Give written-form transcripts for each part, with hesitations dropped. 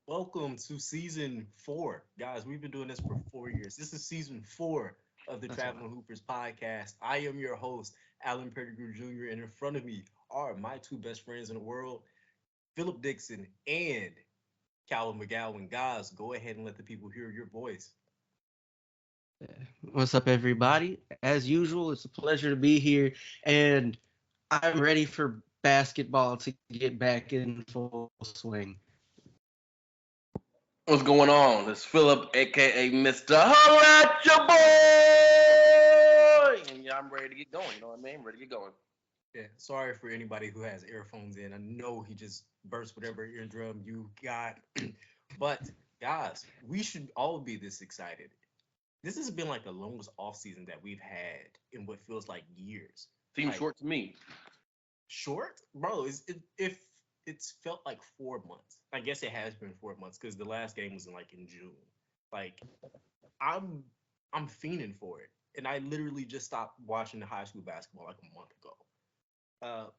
Welcome to season 4. Guys, we've been doing this for 4 years. This is season 4 of the That's wild. Traveling Hoopers podcast. I am your host, Alan Pettigrew Jr., and in front of me are my two best friends in the world, Philip Dixon and Callum McGowan. Guys, go ahead and let the people hear your voice. What's up, everybody? As usual, it's a pleasure to be here, and I'm ready for basketball to get back in full swing. What's going on? It's Philip, aka Mr. Holla at your boy! And yeah, I'm ready to get going. You know what I mean? Ready to get going. Yeah, sorry for anybody who has earphones in. I know he just burst whatever eardrum you got. But guys, we should all be this excited. This has been like the longest off season that we've had in what feels like years. Seems Like short to me. short, bro. If it's felt like 4 months. I guess it has been 4 months because the last game was in June. Like I'm I'm fiending for it, and I literally just stopped watching the high school basketball like a month ago.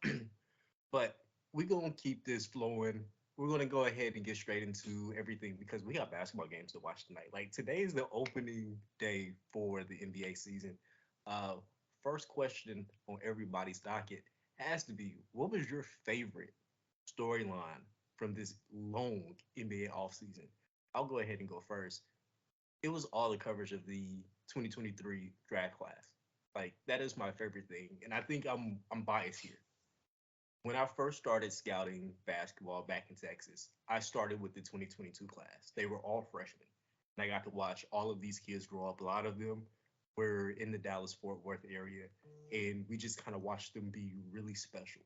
But we're gonna keep this flowing. We're gonna go ahead and get straight into everything because we got basketball games to watch tonight. Like today is the opening day for the NBA season. Uh, First question on everybody's docket has to be: what was your favorite storyline from this long NBA offseason? I'll go ahead and go first. It was all the coverage of the 2023 draft class. Like that is my favorite thing, and I think I'm biased here. When I first started scouting basketball back in Texas, I started with the 2022 class. They were all freshmen. And I got to watch all of these kids grow up. A lot of them were in the Dallas Fort Worth area, and we just kind of watched them be really special.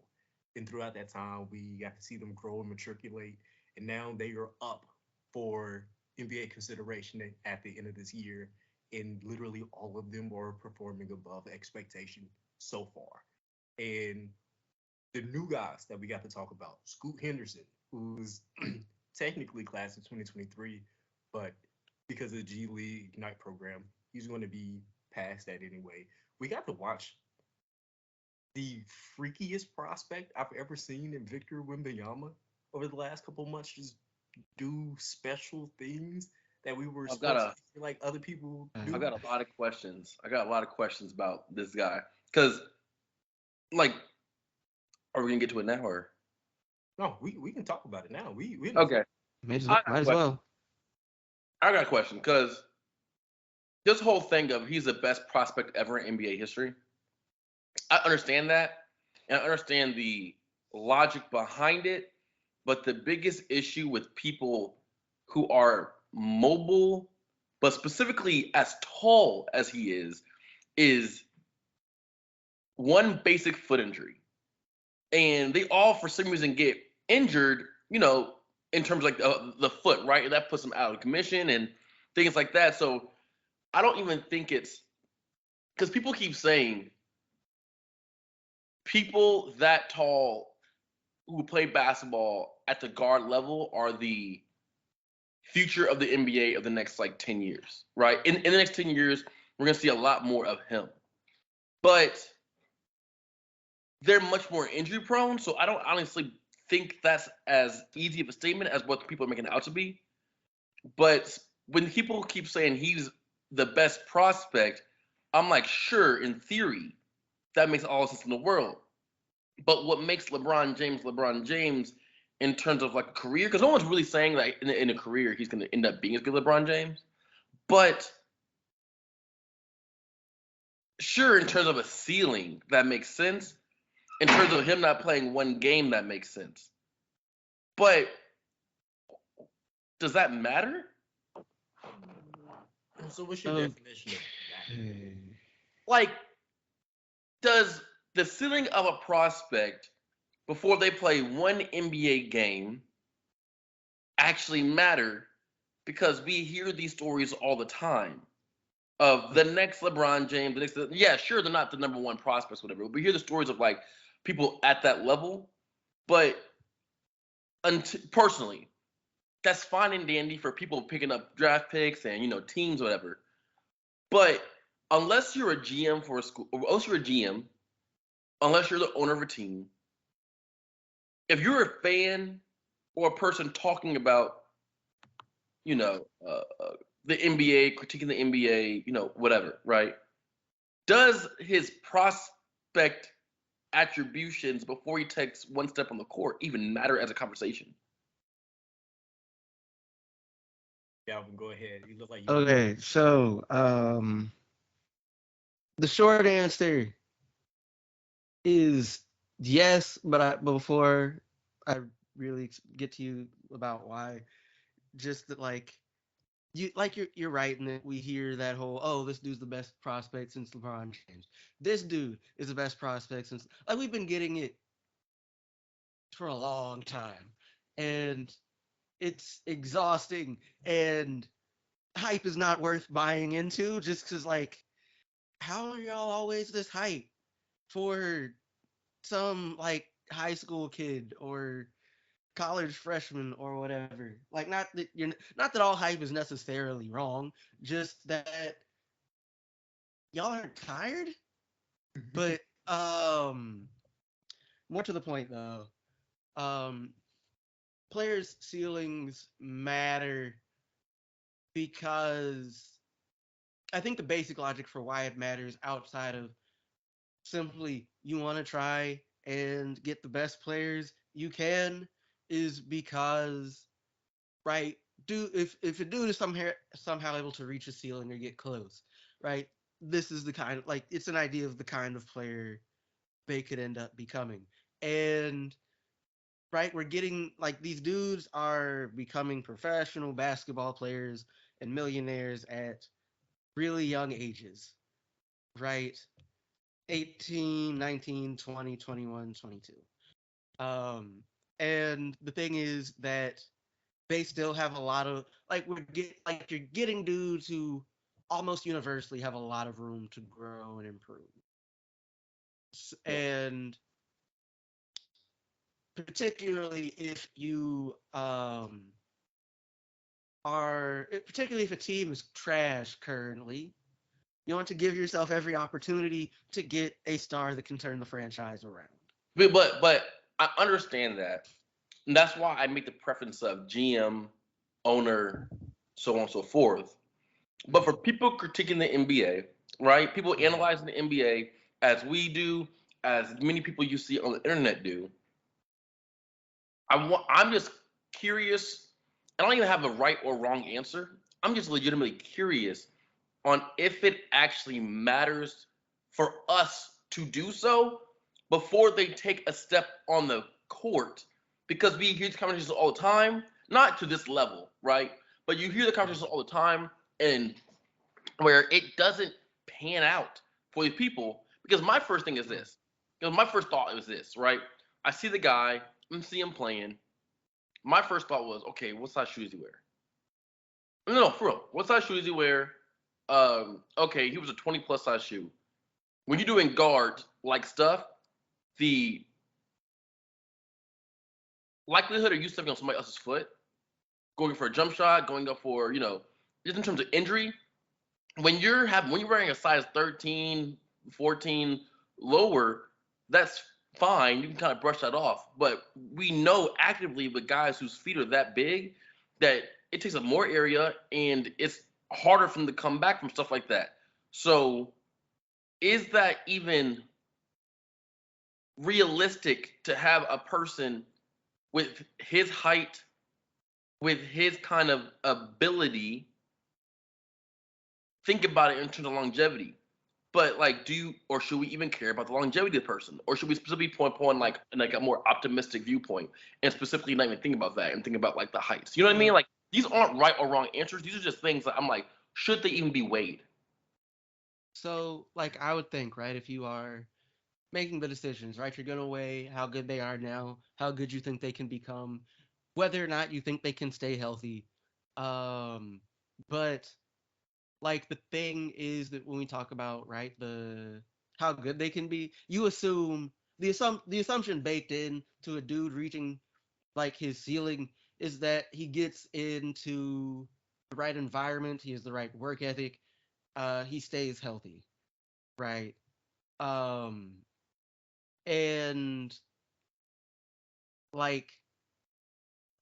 And throughout that time, we got to see them grow and matriculate. And now they are up for NBA consideration at the end of this year. And literally all of them are performing above expectation so far. And the new guys that we got to talk about. Scoot Henderson, who's technically class of 2023, but because of the G League Ignite program, he's going to be past that anyway. We got to watch the freakiest prospect I've ever seen in Victor Wembanyama over the last couple months just do special things that we were I've got supposed to a see like other people I've do. got a lot of questions. I got a lot of questions about this guy. Cause like, are we gonna get to it now or No, we can talk about it now. We in the okay. flow. I got Might a as question. well. I got a question because this whole thing of he's the best prospect ever in NBA history. I understand that, and I understand the logic behind it. But the biggest issue with people who are mobile, but specifically as tall as he is one basic foot injury. And they all, for some reason, get injured, in terms of like the foot, right? And that puts them out of commission and things like that. So I don't even think it's because people keep saying people that tall who play basketball at the guard level are the future of the NBA of the next like 10 years, right? In the next 10 years, we're going to see a lot more of him. But they're much more injury prone, so I don't honestly think that's as easy of a statement as what people are making it out to be. But when people keep saying he's the best prospect, I'm like, sure, in theory, that makes all the sense in the world. But what makes LeBron James in terms of like a career, because no one's really saying that in a career he's going to end up being as good as LeBron James. But sure, in terms of a ceiling, that makes sense. In terms of him not playing one game, that makes sense. But does that matter? So what's your definition of matter? Okay. Like, does the ceiling of a prospect before they play one NBA game actually matter? Because we hear these stories all the time of the next LeBron James, yeah, sure, they're not the number one prospects, whatever. But we hear the stories of like people at that level. But personally, that's fine and dandy for people picking up draft picks and teams, whatever. But unless you're a GM for a school, or unless you're a GM, unless you're the owner of a team, if you're a fan or a person talking about you know, the NBA, critiquing the NBA, whatever, right? Does his prospect attributions before he takes one step on the court even matter as a conversation? Calvin, go ahead. You look like you want. Okay, so the short answer is yes, but before I really get to you about why, just that you're right in that we hear that whole, oh, this dude's the best prospect since LeBron James. This dude is the best prospect since, like, we've been getting it for a long time, and it's exhausting, and hype is not worth buying into just because, like, how are y'all always this hype for some like high school kid or college freshman or whatever? Like, not that all hype is necessarily wrong, just that y'all aren't tired. But more to the point though, um, players' ceilings matter because I think the basic logic for why it matters outside of simply you want to try and get the best players you can is because, right, do if a dude is somehow able to reach a ceiling or get close, right, this is the kind of, like, it's an idea of the kind of player they could end up becoming. And right, we're getting, like, these dudes are becoming professional basketball players and millionaires at really young ages, right? 18, 19, 20, 21, 22. And the thing is that they still have a lot of, like, you're getting dudes who almost universally have a lot of room to grow and improve. Yeah. And particularly if you particularly if a team is trash currently, you want to give yourself every opportunity to get a star that can turn the franchise around. But I understand that. And that's why I make the preference of GM, owner, so on and so forth. But for people critiquing the NBA, right? People analyzing the NBA as we do, as many people you see on the internet do. I'm just curious. I don't even have a right or wrong answer. I'm just legitimately curious on if it actually matters for us to do so before they take a step on the court, because we hear these conversations all the time, not to this level, right? But you hear the conversations all the time, and where it doesn't pan out for these people. Because my first thing is this. My first thought was this, right? I see the guy, I see him playing. My first thought was, okay, what size shoes he wear? No, for real. What size shoes he wear? Okay, he was a 20 plus size shoe. When you're doing guard like stuff, the likelihood of you stepping on somebody else's foot, going for a jump shot, going up for, just in terms of injury, when you're wearing a size 13, 14 lower, that's fine. You can kind of brush that off. But we know actively with guys whose feet are that big that it takes up more area and it's harder for them to come back from stuff like that. So is that even realistic to have a person with his height, with his kind of ability, think about it in terms of longevity? But like, or should we even care about the longevity of the person, or should we specifically point like a more optimistic viewpoint and specifically not even think about that and think about like the heights? You know what I mean? Like, these aren't right or wrong answers. These are just things that I'm like, should they even be weighed? So, like, I would think, right, if you are making the decisions, right, you're going to weigh how good they are now, how good you think they can become, whether or not you think they can stay healthy. But like, the thing is that when we talk about, right, the how good they can be, you assume the assumption baked in to a dude reaching like his ceiling is that he gets into the right environment, he has the right work ethic, he stays healthy, right? Um, and like,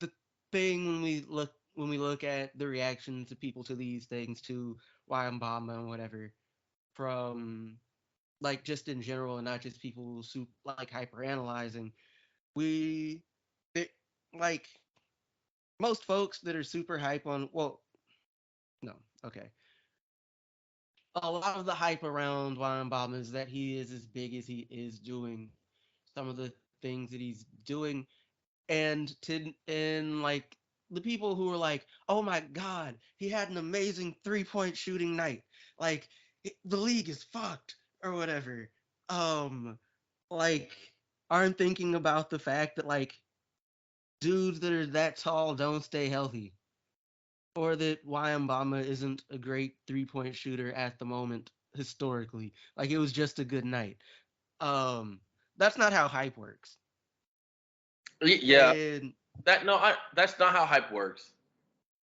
the thing when we look when we look at the reactions of people to these things, to Wembanyama and whatever, from like just in general and not just people like hyper analyzing, we it, like most folks that are super hype on, well, no, okay, a lot of the hype around Wembanyama is that he is as big as he is doing some of the things that he's doing, and like the people who were like, "Oh my God, he had an amazing 3-point shooting night," like the league is fucked or whatever. Um, like aren't thinking about the fact that like dudes that are that tall don't stay healthy, or that Wembanyama isn't a great 3-point shooter at the moment historically. Like it was just a good night. Um, that's not how hype works. Yeah, And that's not how hype works.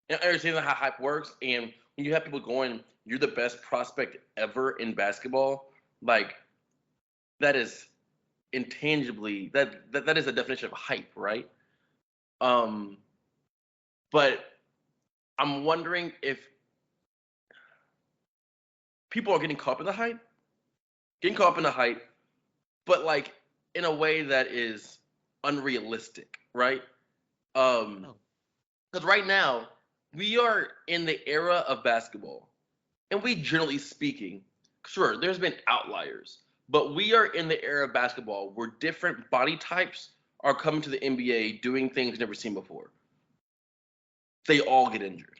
I understand how hype works, and when you have people going, "You're the best prospect ever in basketball," like that is intangibly that is the definition of hype, right? Um, but I'm wondering if people are getting caught up in the hype, but like in a way that is unrealistic, right? Um, oh, because right now we are in the era of basketball, and we generally speaking, sure, there's been outliers, but we are in the era of basketball where different body types are coming to the NBA doing things never seen before. They all get injured,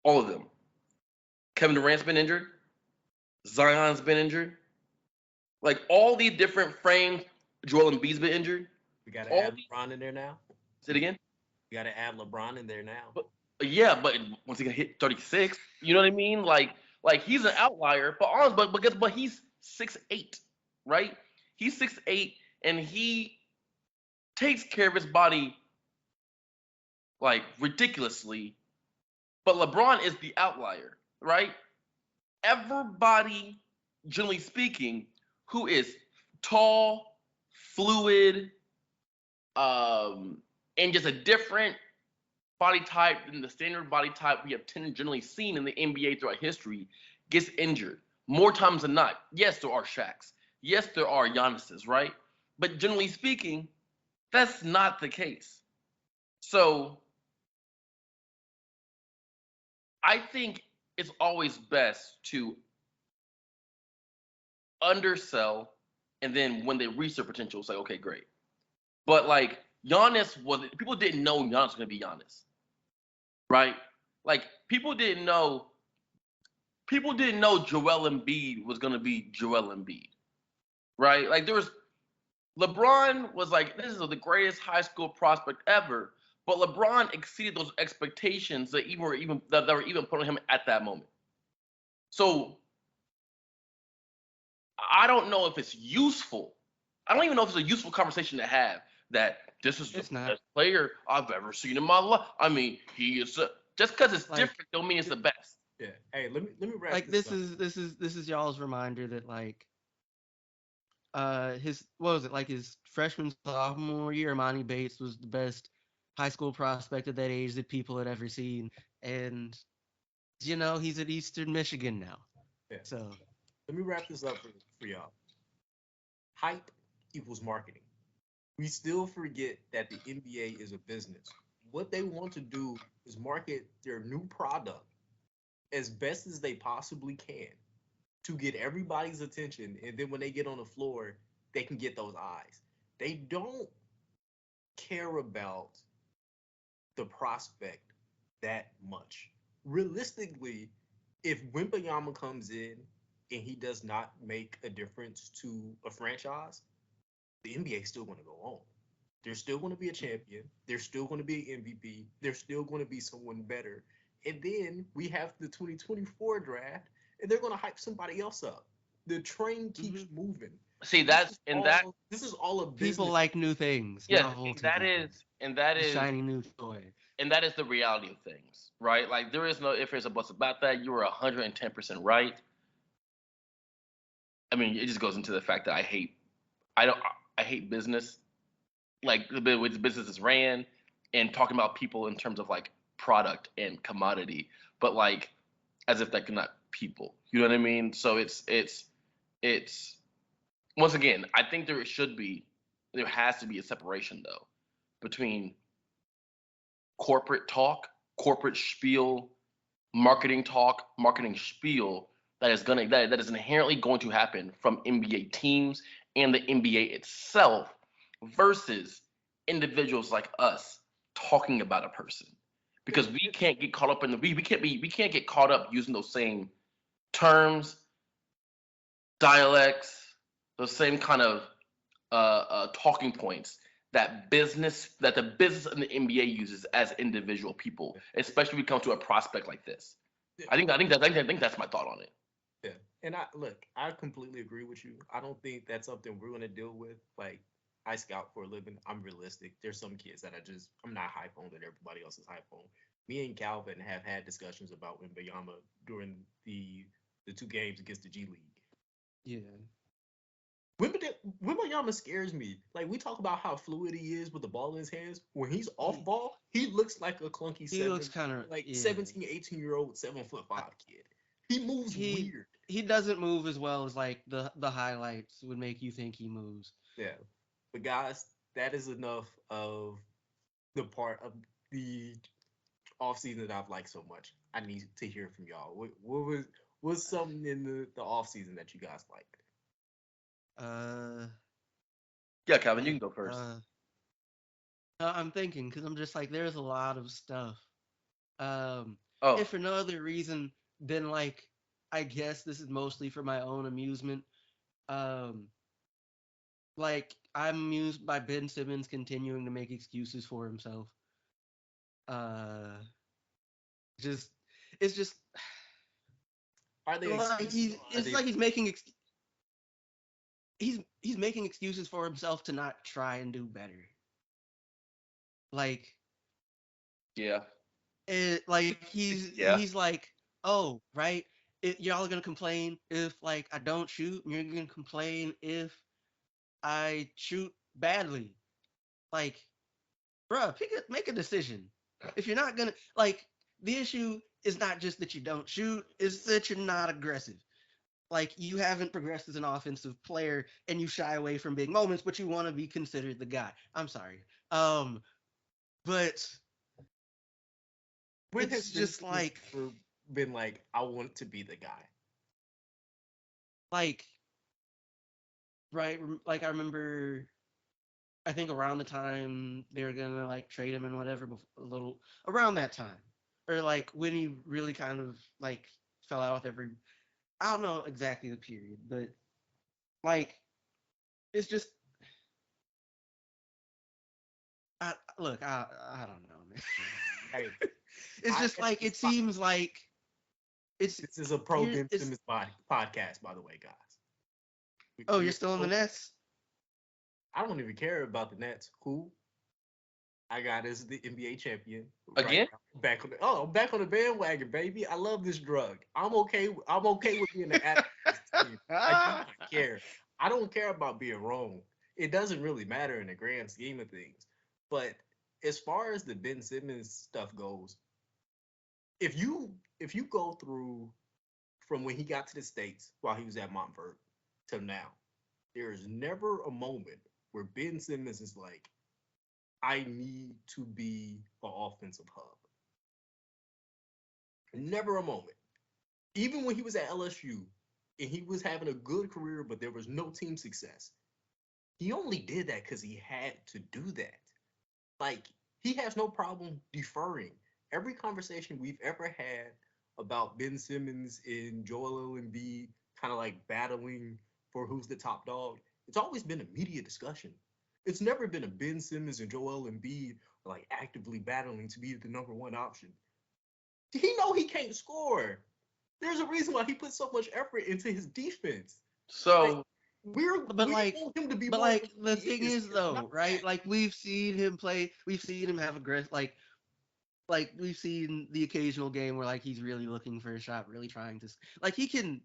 all of them. Kevin Durant's been injured. Zion's been injured. Like all these different frames, Joel Embiid's been injured. We got to All add these, LeBron in there now. say it again. We got to add LeBron in there now. But yeah, but once he gonna hit 36, you know what I mean? Like he's an outlier, but honest, but he's 6'8", right? He's 6'8", and he takes care of his body like ridiculously. But LeBron is the outlier, right? Everybody, generally speaking, who is tall, fluid, and just a different body type than the standard body type we have generally seen in the NBA throughout history, gets injured more times than not. Yes, there are Shaqs. Yes, there are Giannis's, right? But generally speaking, that's not the case. So I think it's always best to undersell, and then when they reach their potential, say, okay, great. But like Giannis was, people didn't know Giannis was gonna be Giannis, right? Like people didn't know Joel Embiid was gonna be Joel Embiid, right? Like there was LeBron was like, this is the greatest high school prospect ever, but LeBron exceeded those expectations that were even put on him at that moment. So I don't know if it's useful. I don't even know if it's a useful conversation to have that this is the it's not. best player I've ever seen in my life. I mean, he is just because it's Like different don't mean it's the best. Yeah. Hey, let me wrap like this up. this is y'all's reminder that like his what was it, like his freshman sophomore year, Imani Bates was the best high school prospect at that age that people had ever seen, and he's at Eastern Michigan now. Yeah. So Let me wrap this up for y'all. Hype equals marketing. We still forget that the NBA is a business. What they want to do is market their new product as best as they possibly can to get everybody's attention. And then when they get on the floor, they can get those eyes. They don't care about the prospect that much. Realistically, if Wimbayama comes in and he does not make a difference to a franchise, the NBA is still going to go on. There's still going to be a champion. There's still going to be an MVP. There's still going to be someone better. And then we have the 2024 draft, and they're going to hype somebody else up. The train keeps mhm. moving. See, This that's is and that all. This is all a People business. like new things, yes, novelty, the shiny new toy. and that is the reality of things, right? Like there is no if there's a buts about that. You are 110% right. I mean, it just goes into the fact that I hate business, like the way the business is ran. and talking about people in terms of like product and commodity, but like as if that could not people. You know what I mean? So it's once again, I think there has to be a separation though between corporate talk, corporate spiel, marketing talk, marketing spiel that is inherently going to happen from NBA teams and the NBA itself versus individuals like us talking about a person. Because we can't get caught up in the we can't get caught up using those same terms, dialects, those same kind of talking points that the business and the NBA uses as individual people, especially when it comes to a prospect like this. I think that's my thought on it. Yeah. And I completely agree with you. I don't think that's something we're gonna deal with. Like, I scout for a living. I'm realistic. There's some kids that I'm not hype on that everybody else is hype on. Me and Calvin have had discussions about Wembayama during the two games against the G League. Yeah. Wembayama scares me. Like, we talk about how fluid he is with the ball in his hands. When he's off ball, he looks like a clunky He looks kind of 17, 18-year-old, 7'5" kid. He moves weird. He doesn't move as well as like the highlights would make you think he moves. Yeah. But guys, that is enough of the part of the offseason that I've liked so much. I need to hear from y'all. What's something in the offseason that you guys liked? Yeah, Calvin, you can go first. I'm thinking because I'm just like there's a lot of stuff. Oh, If for no other reason than like I guess this is mostly for my own amusement. Like I'm amused by Ben Simmons continuing to make excuses for himself. Just it's just Are they like he's making he's making excuses for himself to not try and do better. Like yeah. like he's like, oh, right, y'all are gonna complain if like I don't shoot, and you're gonna complain if I shoot badly. Like, bruh, make a decision. If you're not gonna like, the issue is not just that you don't shoot, it's that you're not aggressive. Like you haven't progressed as an offensive player, and you shy away from big moments, but you want to be considered the guy. I'm sorry, but when it's has just like been like, I want to be the guy? like right, like I remember. I think around the time they were gonna like trade him and whatever, a little around that time, or like when he really kind of like fell out with every. I don't know exactly the period, but like it's just. Look, I don't know, man. Hey, It's just like it seems like it's. This is a pro Ben Simmons podcast, by the way, guys. Oh, you're still in the Nets? I don't even care about the Nets. Who? I got as the NBA champion Again? Right now. Back on the bandwagon, baby. I love this drug. I'm okay with being an athlete. I do not care. I don't care about being wrong. It doesn't really matter in the grand scheme of things. But as far as the Ben Simmons stuff goes, if you go through from when he got to the States while he was at Montverde till now, there is never a moment where Ben Simmons is like, I need to be an offensive hub. Never a moment. Even when he was at LSU and he was having a good career, but there was no team success, he only did that because he had to do that. Like, he has no problem deferring. Every conversation we've ever had about Ben Simmons and Joel Embiid kind of like battling for who's the top dog, it's always been a media discussion. It's never been a Ben Simmons and Joel Embiid like actively battling to be the number one option. He know he can't score. There's a reason why he put so much effort into his defense. So like, we want him to be. But like the thing is though, right? Like we've seen him play. We've seen him have aggressive. Like we've seen the occasional game where like he's really looking for a shot, really trying to. Like he can.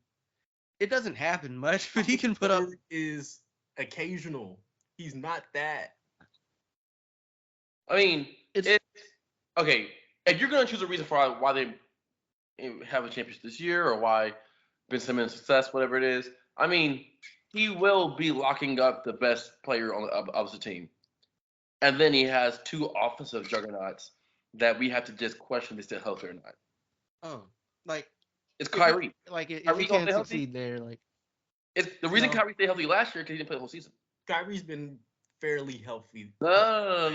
It doesn't happen much, but he can put up. Is occasional. He's not that. I mean, It's okay. If you're gonna choose a reason for why they have a championship this year or why Ben Simmons' success, whatever it is, I mean, he will be locking up the best player on the opposite team, and then he has two offensive juggernauts that we have to just question if they're still healthy or not. Oh, like It's if he, Kyrie. like if he Kyrie gonna can't stay healthy? succeed there, like It's the reason no. Kyrie stayed healthy last year because he didn't play the whole season. Kyrie's been fairly healthy. No.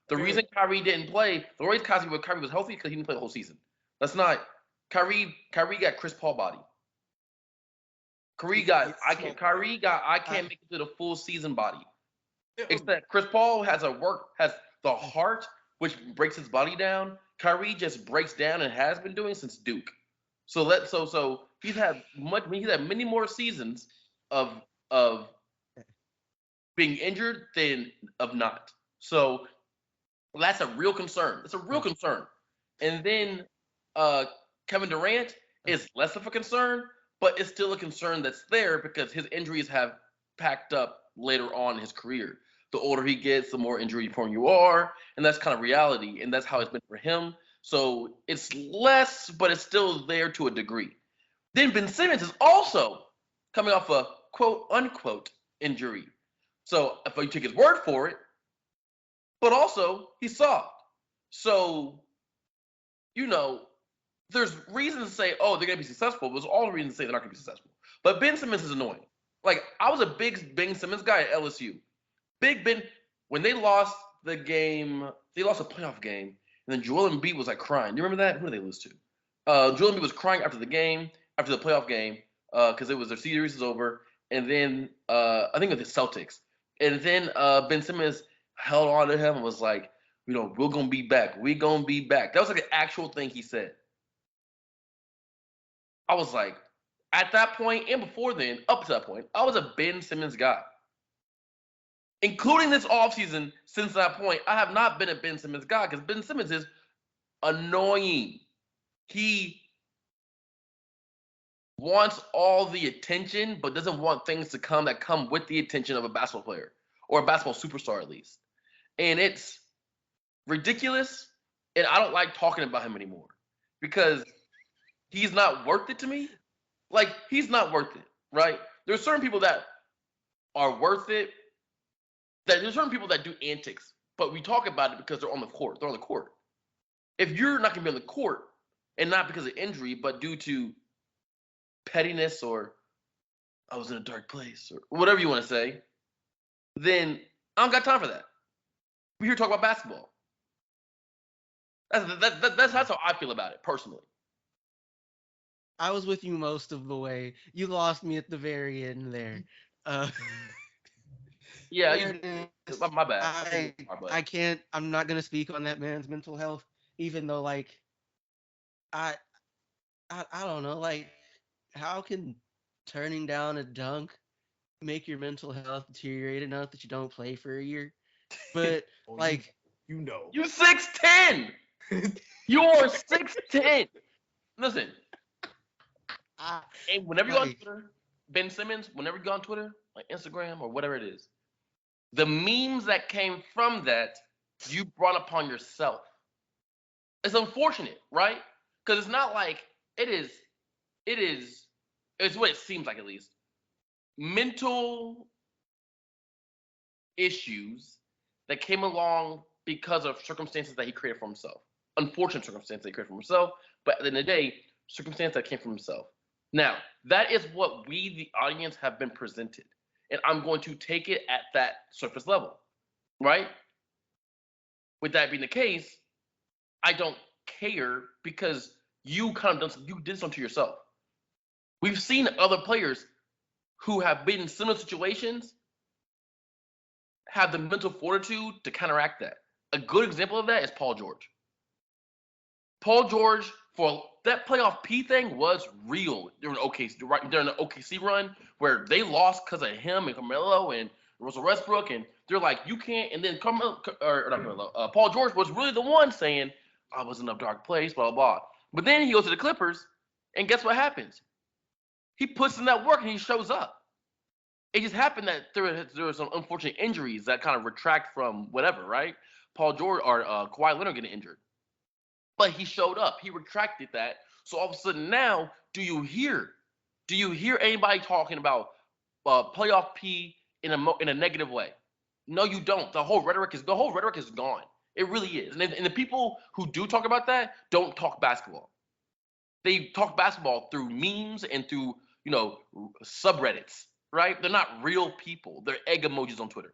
The reason Kyrie didn't play, the reason Kyrie was healthy because he didn't play the whole season. That's not Kyrie. Kyrie got Chris Paul body. Kyrie got I can't make it to the full season body. Except Chris Paul has the heart which breaks his body down. Kyrie just breaks down and has been doing since Duke. So he's had many more seasons of being injured than of not. So that's a real concern. It's a real concern. And then Kevin Durant is less of a concern, but it's still a concern that's there because his injuries have packed up later on in his career. The older he gets, the more injury prone you are, and that's kind of reality, and that's how it's been for him. So it's less, but it's still there to a degree. Then Ben Simmons is also coming off a quote unquote injury. So if you take his word for it, but also he's soft. So, there's reasons to say, oh, they're going to be successful, but there's all reasons to say they're not going to be successful. But Ben Simmons is annoying. Like, I was a big Ben Simmons guy at LSU. Big Ben, when they lost the game, they lost a playoff game, and then Joel Embiid was like crying. Do you remember that? Who did they lose to? Joel Embiid was crying after the playoff game, because their series is over, and then I think it was the Celtics. And then Ben Simmons held on to him and was like, we're going to be back. We're going to be back. That was like an actual thing he said. I was like, at that point and before then, up to that point, I was a Ben Simmons guy. Including this offseason, since that point, I have not been a Ben Simmons guy because Ben Simmons is annoying. He wants all the attention, but doesn't want things to come with the attention of a basketball player or a basketball superstar, at least. And it's ridiculous, and I don't like talking about him anymore because he's not worth it to me. Like, he's not worth it, right? There's certain people that are worth it. There's certain people that do antics, but we talk about it because they're on the court. They're on the court. If you're not going to be on the court, and not because of injury, but due to pettiness or I was in a dark place or whatever you want to say, then I don't got time for that. We're here to talk about basketball. That's how I feel about it, personally. I was with you most of the way. You lost me at the very end there. Yeah, my bad. I can't. I'm not gonna speak on that man's mental health, even though I don't know. Like, how can turning down a dunk make your mental health deteriorate enough that you don't play for a year? But you're 6'10". You're 6'10". Listen. And whenever you go on Twitter, Ben Simmons, whenever you go on Twitter, like Instagram or whatever it is, the memes that came from that, you brought upon yourself. It's unfortunate, right? Because it's not like it's what it seems like, at least. Mental issues that came along because of circumstances that he created for himself. Unfortunate circumstances that he created for himself, but at the end of the day, circumstances that came from himself. Now, that is what we, the audience, have been presented. And I'm going to take it at that surface level, right? With that being the case, I don't care because you did something to yourself. We've seen other players who have been in similar situations have the mental fortitude to counteract that. A good example of that is Paul George. Paul George, for that playoff P thing, was real during the OKC run where they lost because of him and Carmelo and Russell Westbrook, and they're like, you can't. And then Paul George was really the one saying, I was in a dark place, blah, blah, blah. But then he goes to the Clippers, and guess what happens? He puts in that work and he shows up. It just happened that there were some unfortunate injuries that kind of retract from whatever, right? Paul George or Kawhi Leonard getting injured. But he showed up. He retracted that. So all of a sudden now, do you hear anybody talking about playoff P in a negative way? No, you don't. The whole rhetoric is gone. It really is. And the people who do talk about that don't talk basketball. They talk basketball through memes and through subreddits, right? They're not real people. They're egg emojis on Twitter,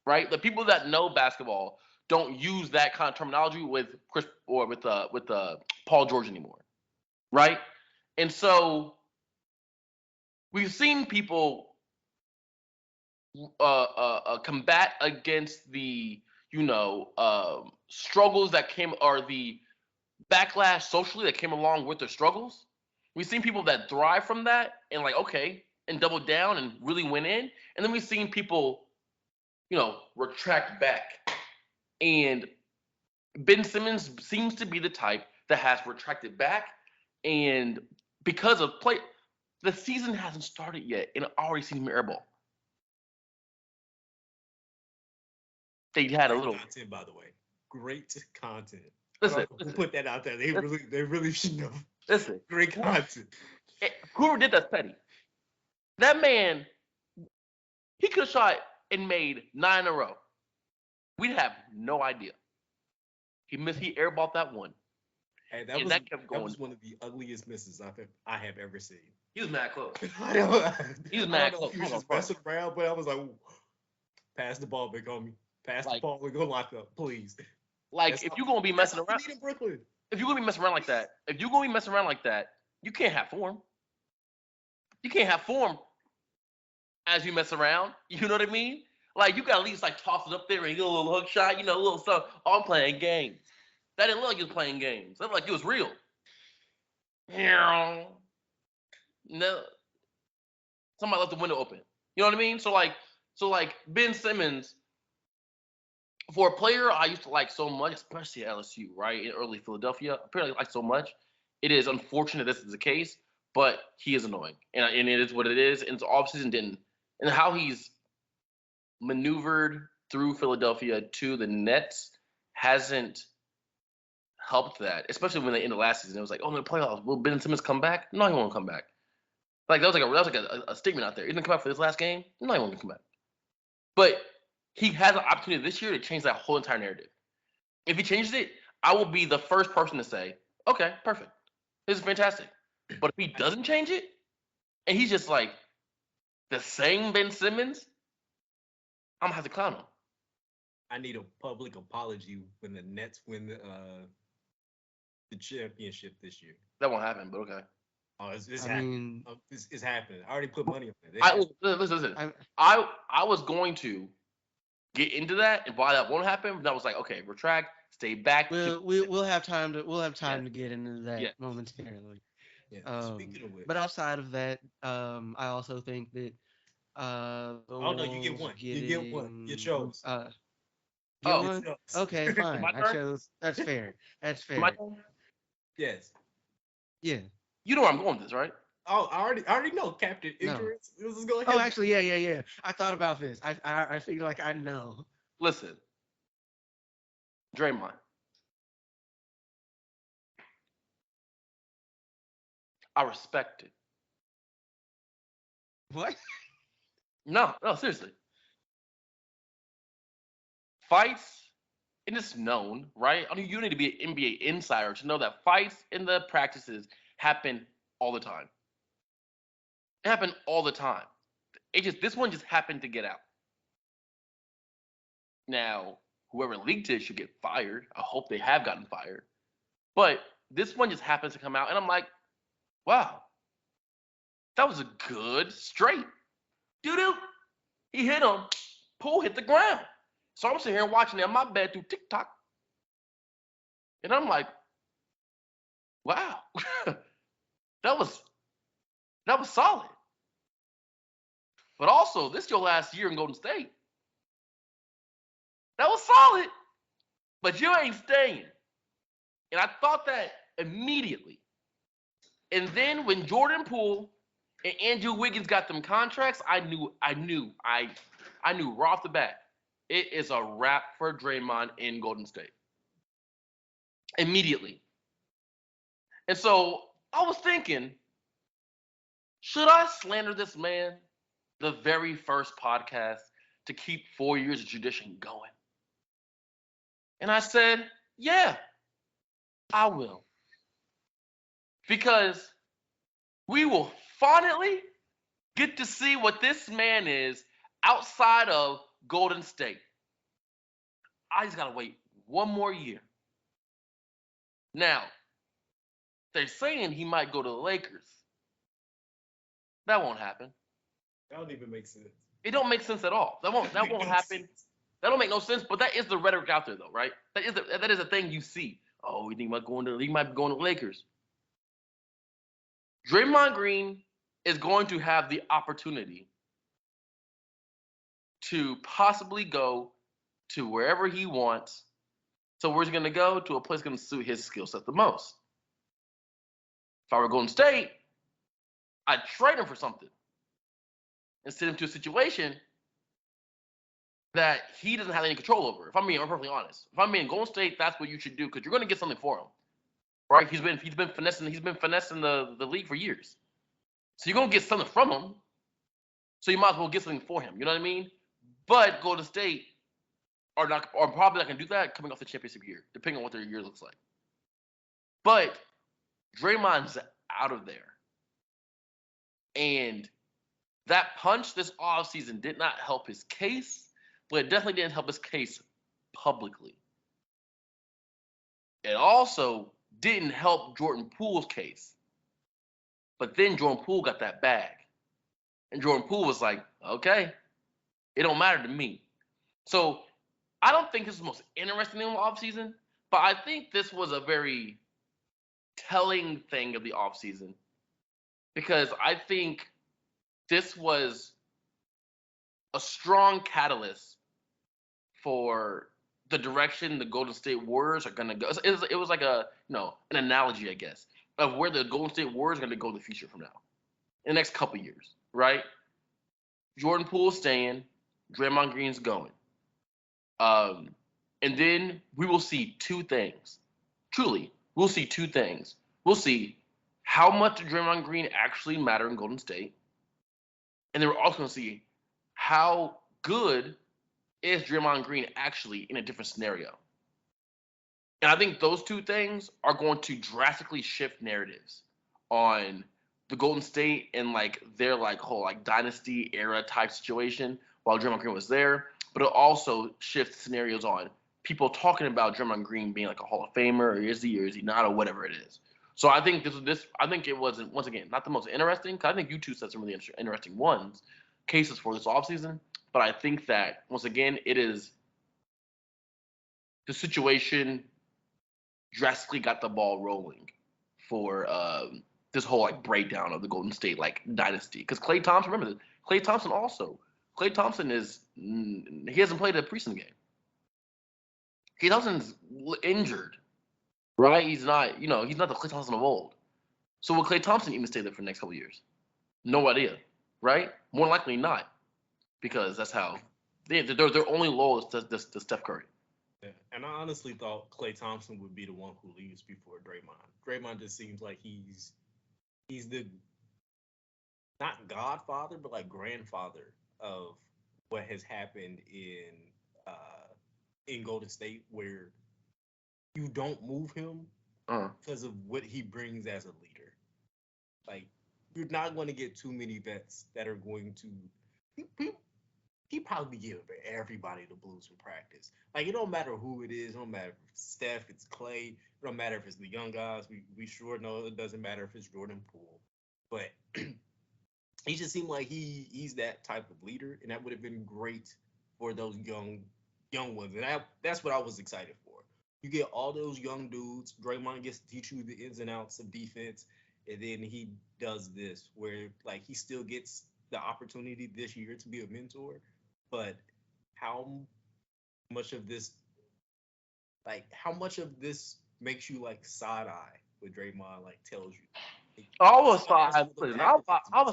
right? The people that know basketball don't use that kind of terminology with Chris or with Paul George anymore, right? And so we've seen people combat against the struggles that came, or the backlash socially that came along with their struggles. We've seen people that thrive from that and and double down and really went in, and then we've seen people retract back. And Ben Simmons seems to be the type that has retracted back, and because of the season hasn't started yet, and I already seen him airball. They had a little content, by the way. Great content. Listen, we'll put that out there. They really should know. Listen, great content. Whoever did that study, that man, he could have shot and made 9 in a row. We'd have no idea. He airballed that one. Hey, that kept going. That was one of the ugliest misses I have ever seen. He was mad close. He was mad close. He was just messing around, but I was like, pass the ball, big homie. Pass the ball and go lock up, please. If you're gonna be messing around, in Brooklyn. If you're gonna be messing around like that, you can't have form. You can't have form as you mess around. You know what I mean? You gotta at least toss it up there and get a little hook shot, a little stuff. Oh, I'm playing games. That didn't look like you was playing games. That looked like it was real. No. Somebody left the window open. You know what I mean? So Ben Simmons, for a player I used to like so much, especially at LSU, right? In early Philadelphia, apparently like so much. It is unfortunate this is the case, but he is annoying. And it is what it is. And so offseason didn't. And how he's maneuvered through Philadelphia to the Nets hasn't helped that, especially when they ended last season. It was like, oh, in the playoffs, will Ben Simmons come back? No, he won't come back. That was like a statement out there. He's gonna come back for this last game? No, he won't come back. But he has an opportunity this year to change that whole entire narrative. If he changes it, I will be the first person to say, okay, perfect. This is fantastic. But if he doesn't change it, and he's just the same Ben Simmons, I'm gonna have to clown him. I need a public apology when the Nets win the championship this year. That won't happen, but okay. Oh, it's happening. It's happening. I already put money on it. Listen. I was going to get into that, and why that won't happen, but I was like, okay, retract, stay back. We'll have time to get into that momentarily. Yeah. Speaking of which, but outside of that, I also think that oh no, you get one. You get one. You chose. Get one? Okay, fine. I chose. That's fair. That's fair. Yes. Yeah. You know where I'm going with this, right? Oh, I already know, Captain Ignorance. No. This is going. Oh, actually, yeah. I thought about this. I feel like I know. Listen, Draymond. I respect it. What? No, seriously. Fights, and it's known, right? I mean, you need to be an NBA insider to know that fights in the practices happen all the time. It happened all the time. This one just happened to get out. Now, whoever leaked it should get fired. I hope they have gotten fired. But this one just happens to come out, and I'm like, wow, that was a good straight. Doo-doo. He hit him. Poole hit the ground. So I'm sitting here watching it on my bed through TikTok. And I'm like, wow. that was solid. But also, this is your last year in Golden State. That was solid. But you ain't staying. And I thought that immediately. And then when Jordan Poole and Andrew Wiggins got them contracts, I knew right off the bat. it is a wrap for Draymond in Golden State. Immediately. And so I was thinking, should I slander this man the very first podcast to keep 4 years of tradition going? And I said, yeah, I will. Because we will finally get to see what this man is outside of Golden State. I just got to wait one more year. Now, they're saying he might go to the Lakers. That won't happen. That don't even make sense. It don't make sense at all. That won't happen. That don't make no sense. But that is the rhetoric out there, though, right? That is a thing you see. Oh, you think about he might be going to the Lakers. Draymond Green is going to have the opportunity to possibly go to wherever he wants. So where's he going to go? To a place going to suit his skill set the most. If I were Golden State, I'd trade him for something and send him to a situation that he doesn't have any control over. If I'm being perfectly honest, if I'm being Golden State, that's what you should do because you're going to get something for him, right? He's been finessing the league for years, so you're going to get something from him. So you might as well get something for him. You know what I mean? But Golden State are probably not going to do that coming off the championship year, depending on what their year looks like. But Draymond's out of there, and that punch this offseason did not help his case. But it definitely didn't help his case publicly. It also didn't help Jordan Poole's case. But then Jordan Poole got that bag. And Jordan Poole was like, okay, it don't matter to me. So I don't think this is the most interesting thing in the offseason, but I think this was a very telling thing of the offseason. Because I think this was a strong catalyst for the direction the Golden State Warriors are going to go. It was like an analogy, I guess, of where the Golden State Warriors are going to go in the future from now, in the next couple years, right? Jordan Poole's staying, Draymond Green's going. And then we will see two things. Truly, we'll see two things. We'll see how much did Draymond Green actually matter in Golden State, and then we're also going to see how good is Draymond Green actually in a different scenario. And I think those two things are going to drastically shift narratives on the Golden State and their whole dynasty era type situation while Draymond Green was there. But it also shifts scenarios on people talking about Draymond Green being like a Hall of Famer, or is he not, or whatever it is. So I think I think it wasn't, once again, not the most interesting, because I think you two said some really interesting cases for this offseason. But I think that, once again, it is the situation drastically got the ball rolling for this whole breakdown of the Golden State dynasty. Because Klay Thompson, remember this, Klay Thompson he hasn't played a preseason game. Klay Thompson's injured, right? He's not the Klay Thompson of old. So will Klay Thompson even stay there for the next couple of years? No idea, right? More likely not. Because that's how they're only loyal to Steph Curry. Yeah. And I honestly thought Klay Thompson would be the one who leaves before Draymond. Draymond just seems like he's the not godfather, but grandfather of what has happened in Golden State, where you don't move him because of what he brings as a leader. You're not going to get too many vets that are going to. He probably give everybody the blues in practice. It don't matter who it is. It don't matter if it's Steph, it's Klay. It don't matter if it's the young guys. We sure know it doesn't matter if it's Jordan Poole. But he just seemed like he's that type of leader, and that would have been great for those young ones. And that's what I was excited for. You get all those young dudes. Draymond gets to teach you the ins and outs of defense, and then he does this where he still gets the opportunity this year to be a mentor. But how much of this makes you side eye with Draymond tells you? I was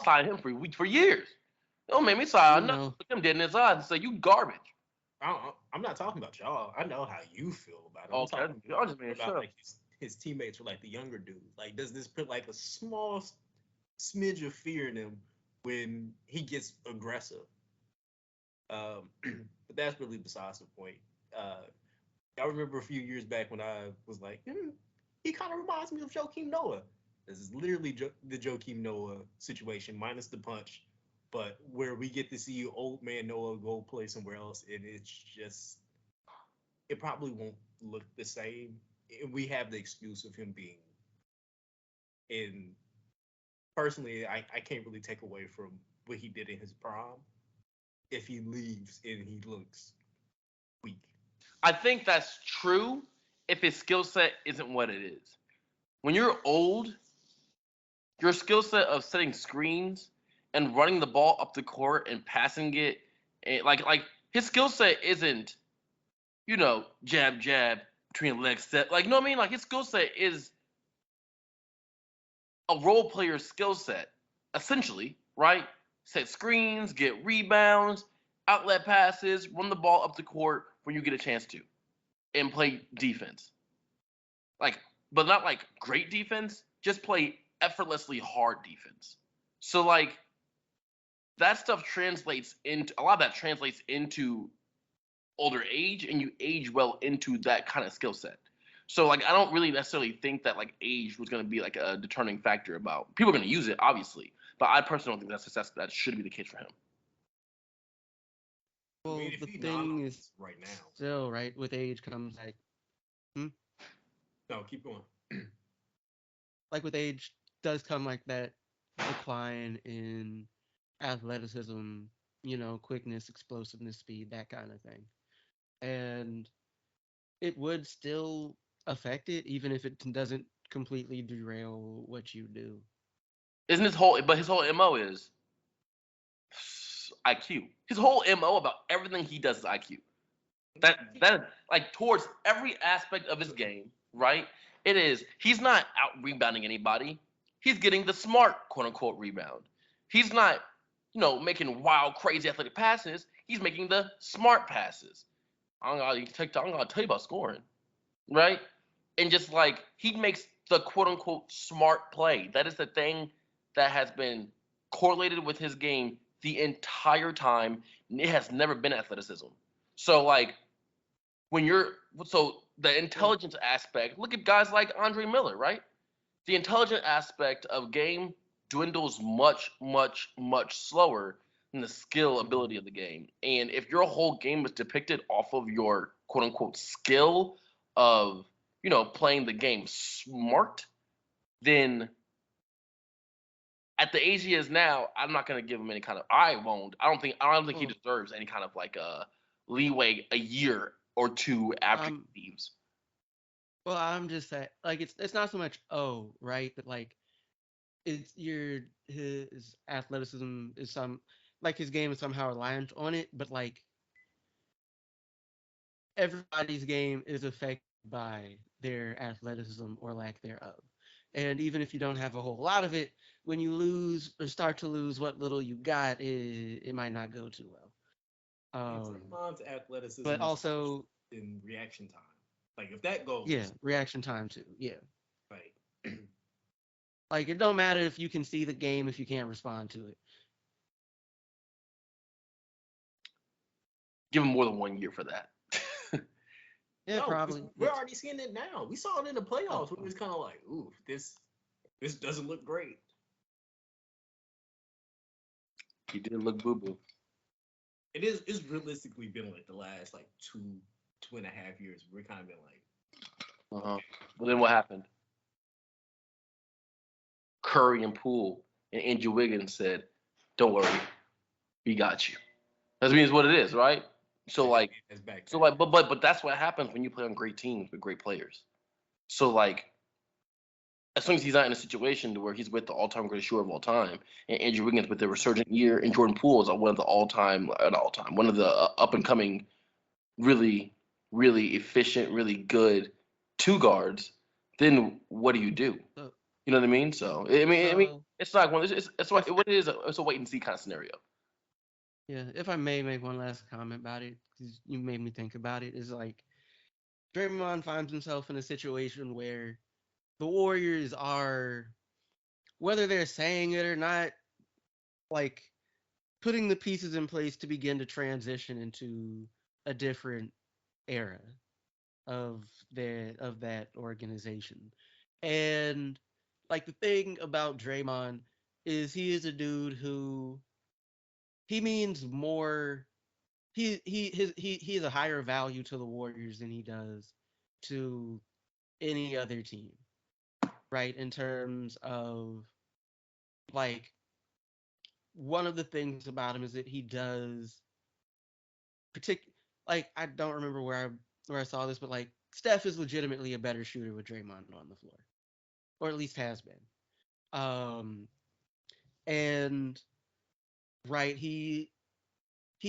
signing him for years. Don't make me sign. Look him dead in his eyes and say you garbage. I'm not talking about y'all. I know how you feel about it. I'm Okay, talking I just made about sure. like his teammates or like the younger dudes. Like, does this put like a small smidge of fear in him when he gets aggressive? But that's really besides the point. I remember a few years back when I was like, he kind of reminds me of Joakim Noah. This is literally the Joakim Noah situation, minus the punch, but where we get to see old man Noah go play somewhere else, and it's just, it probably won't look the same. And we have the excuse of him being in. Personally, I can't really take away from what he did in his prime if he leaves and he looks weak. I think that's true if his skill set isn't what it is. When you're old, your skill set of setting screens and running the ball up the court and passing it, like his skill set isn't, jab jab between legs set. Like, you know what I mean? Like his skill set is a role player skill set, essentially, right? Set screens, get rebounds, outlet passes, run the ball up the court when you get a chance to, and play defense. Like, but not like great defense, just play effortlessly hard defense. So like that stuff translates into a lot of that translates into older age, and you age well into that kind of skill set. So like I don't really necessarily think that like age was going to be like a determining factor about people are going to use it, obviously, but I personally don't think that should be the case for him. I mean, Well, if the he's not thing on is right now, still right with age comes like, hmm? no, keep going. Like with age does come like that decline in athleticism, quickness, explosiveness, speed, that kind of thing. And it would still affect it, even if it doesn't completely derail what you do. Isn't his whole MO is IQ. His whole MO about everything he does is IQ. That like towards every aspect of his game, right? It is he's not out rebounding anybody. He's getting the smart quote unquote rebound. He's not, making wild, crazy athletic passes. He's making the smart passes. I'm gonna tell you about scoring, right? And just like he makes the quote unquote smart play. That is the thing that has been correlated with his game the entire time. It has never been athleticism. So like when you're so the intelligence aspect, look at guys like Andre Miller, right? The intelligent aspect of game dwindles much, much, much slower than the skill ability of the game. And if your whole game is depicted off of your quote unquote skill of, playing the game smart, then at the age he is now, I'm not gonna give him any kind of I won't. I don't think he Well, deserves any kind of like a leeway a year or two after um, he leaves. well, I'm just saying, like it's not so much right, but like it's your his athleticism is like his game is somehow reliant on it, but like everybody's game is affected by their athleticism or lack thereof. And even if you don't have a whole lot of it, when you lose or start to lose what little you got, it might not go too well. And Um, sometimes but athleticism is also, in reaction time. Like if that yeah, goes, reaction time too. Yeah, like like it don't matter if you can see the game if you can't respond to it. Give him more than 1 year for that. Yeah, no, because probably. we're already seeing it now. We saw it in the Oh, playoffs when it oh, was kind of like, ooh, this doesn't look great. He did look boo boo. It's realistically been like the last like 2.5 years. We're kind of been like, Uh-huh. okay, But then what happened? Curry and Poole and Andrew Wiggins said, "Don't worry, we got you." That means what it is, right? So said that like, man has back so back. like, but that's what happens when you play on great teams with great players. So like, as long as he's not in a situation to where he's with the all-time greatest shooter of all time, and Andrew Wiggins with the resurgent year, and Jordan Poole is one of the all-time, not all-time, one of the up-and-coming, really, really efficient, really good two guards, then what do you do? so You know what I mean? So I mean, so it's not one. It's what it is. It's a wait and see kind of scenario. Yeah, if I may make one last comment about it, because you made me think about it, is like Draymond finds himself in a situation where the Warriors are, whether they're saying it or not, like putting the pieces in place to begin to transition into a different era of that organization. And like the thing about Draymond is he is a dude who he means more he has a higher value to the Warriors than he does to any other team, right? In terms of like one of the things about him is that he does like I don't remember where I saw this, but like Steph is legitimately a better shooter with Draymond on the floor, or at least has been. Um, and right, he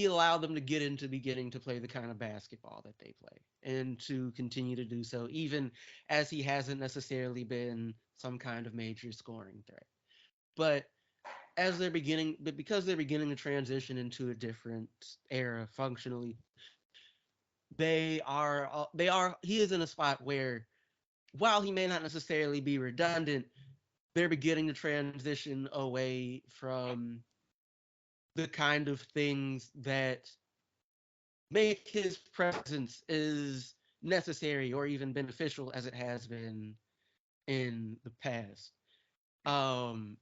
allowed them to get into beginning to play the kind of basketball that they play and to continue to do so, even as he hasn't necessarily been some kind of major scoring threat. But because they're beginning to transition into a different era functionally, he is in a spot where while he may not necessarily be redundant, they're beginning to transition away from the kind of things that make his presence as necessary or even beneficial as it has been in the past.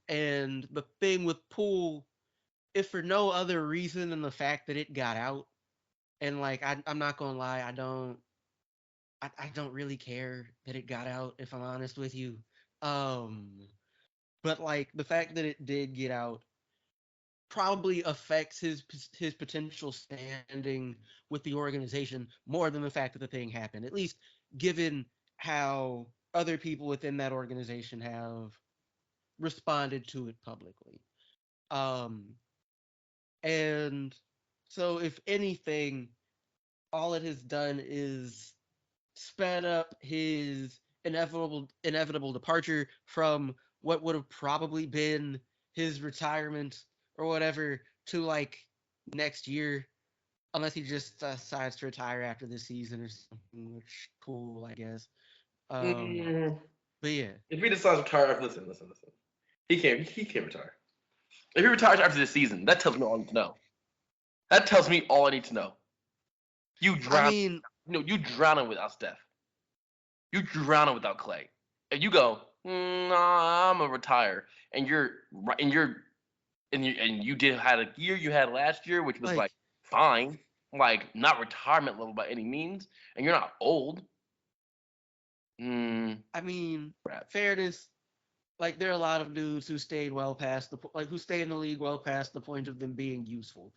And the thing with Poole, if for no other reason than the fact that it got out, and like I'm not gonna lie, I don't really care that it got out, if I'm honest with you. Um, but like the fact that it did get out probably affects his potential standing with the organization more than the fact that the thing happened. At least given how other people within that organization have responded to it publicly. Um, and so if anything, all it has done is sped up his inevitable departure from what would have probably been his retirement or whatever to like next year, unless he just decides to retire after this season or something, which cool, I guess. Um, Mm, but yeah, if he decides to retire, listen. He can't retire. If he retires after this season, that tells me all I need to know. That tells me all I need to know. You I drown. mean, No, you drowning without Steph. You drowning without Clay. And you go, nah, I'm gonna retire. And you did had a year you had last year, which was like like, fine, like not retirement level by any means, and you're not old. Mm, I mean, crap. fairness. Like there are a lot of dudes who stayed well past like who stay in the league well past the point of them being useful.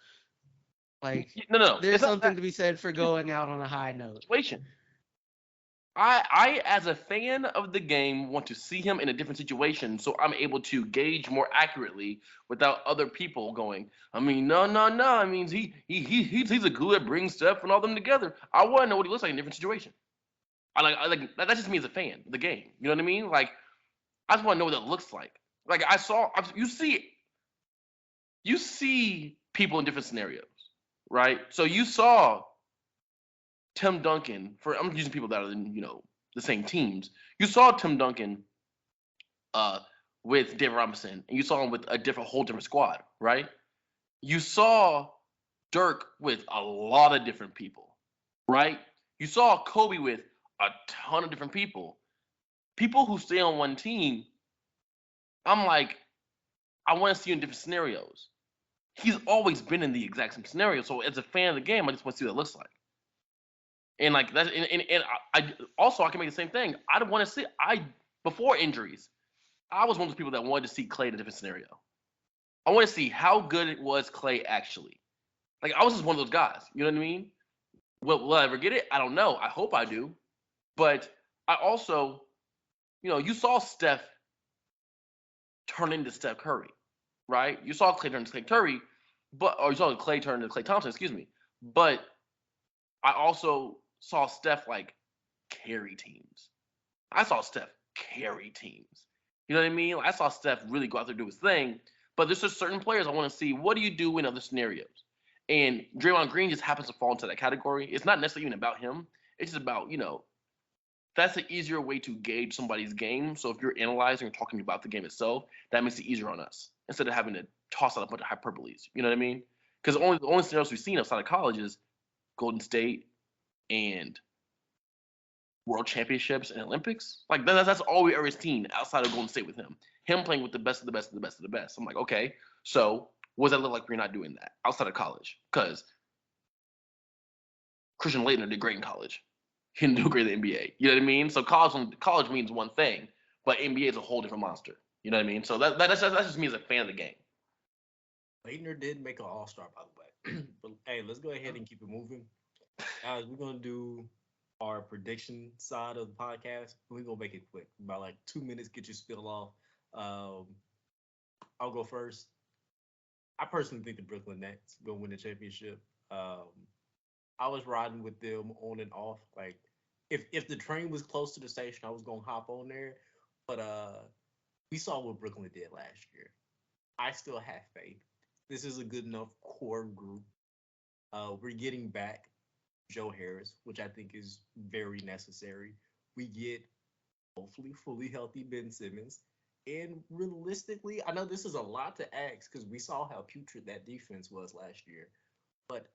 Like No. there's It's not something that to be said for going out on a high note. situation. I, as a fan of the game, want to see him in a different situation, so I'm able to gauge more accurately without other people going. I mean, no. I mean, he's a glue that brings stuff and all them together. I want to know what he looks like in a different situation. I like that's just me as a fan of the game. You know what I mean? Like, I just want to know what it looks like. Like you see people in different scenarios, right? So you saw Tim Duncan, for I'm using people that are in, the same teams. You saw Tim Duncan uh with David Robinson, and you saw him with whole different squad, right? You saw Dirk with a lot of different people, right? You saw Kobe with a ton of different people. People who stay on one team, I'm like, I want to see you in different scenarios. He's always been in the exact same scenario. So as a fan of the game, I just want to see what it looks like. And like that, and I also I can make the same thing. I don't want to see before injuries. I was one of those people that wanted to see Clay in a different scenario. I want to see how good it was Clay actually. Like I was just one of those guys. You know what I mean? Will I ever get it? I don't know. I hope I do. But I also, you saw Steph turn into Steph Curry, right? You saw Clay turn into Clay Curry, or you saw Clay turn into Clay Thompson, excuse me. But I also saw Steph like carry teams. I saw Steph carry teams. You know what I mean? Like, I saw Steph really go out there and do his thing. But there's just certain players I want to see. What do you do in other scenarios? And Draymond Green just happens to fall into that category. It's not necessarily even about him. It's just about, that's an easier way to gauge somebody's game. So if you're analyzing or talking about the game itself, that makes it easier on us instead of having to toss out a bunch of hyperboles. You know what I mean? Because the only scenarios we've seen outside of college is Golden State and World Championships and Olympics. Like that's all we ever seen outside of Golden State with him. Him playing with the best of the best of the best of the best. I'm like, okay, so what does that look like when you're not doing that outside of college? Because Christian Laettner did great in college. He didn't do great in the NBA. You know what I mean? So college means one thing, but NBA is a whole different monster. You know what I mean? So that's just me as a fan of the game. Leitner did make an All-Star, by the way. But hey, let's go ahead and keep it moving. Guys, we're gonna do our prediction side of the podcast. We're gonna make it quick, about like 2 minutes. Get your spill off. Um, I'll go first. I personally think the Brooklyn Nets gonna win the championship. Um, I was riding with them on and off. Like if the train was close to the station, I was gonna hop on there. But we saw what Brooklyn did last year. I still have faith. This is a good enough core group. We're getting back Joe Harris, which I think is very necessary. We get hopefully fully healthy Ben Simmons. And realistically, I know this is a lot to ask because we saw how putrid that defense was last year. But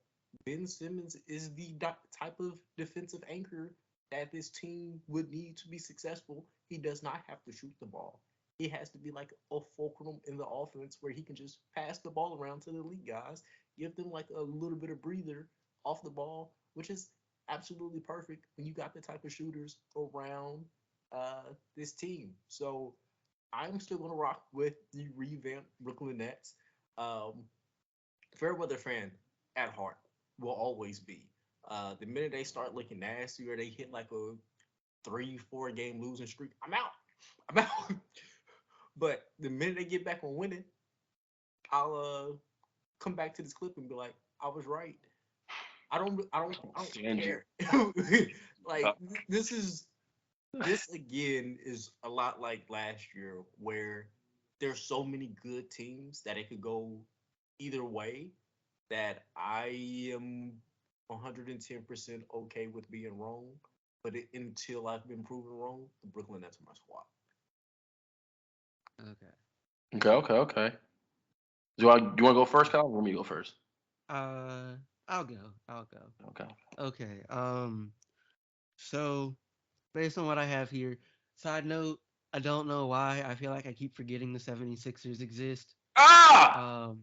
Ben Simmons is the type of defensive anchor that this team would need to be successful. He does not have to shoot the ball. He has to be like a fulcrum in the offense where he can just pass the ball around to the league guys, give them like a little bit of breather off the ball, which is absolutely perfect when you got the type of shooters around this team. So I'm still going to rock with the revamped Brooklyn Nets. Um, Fairweather fan at heart will always be. The minute they start looking nasty or they hit like a 3, 4 game losing streak, I'm out. I'm out. But the minute they get back on winning, I'll come back to this clip and be like, I was right. I don't care. Like this again is a lot like last year where there's so many good teams that it could go either way that I am 110% okay with being wrong. But until I've been proven wrong, the Brooklyn Nets are my squad. Okay. Okay. Do you want to go first, Kyle? Or want me to go first? Uh, I'll go. I'll go. Okay. Okay. So based on what I have here, side note, I don't know why I feel like I keep forgetting the 76ers exist. Ah! Um,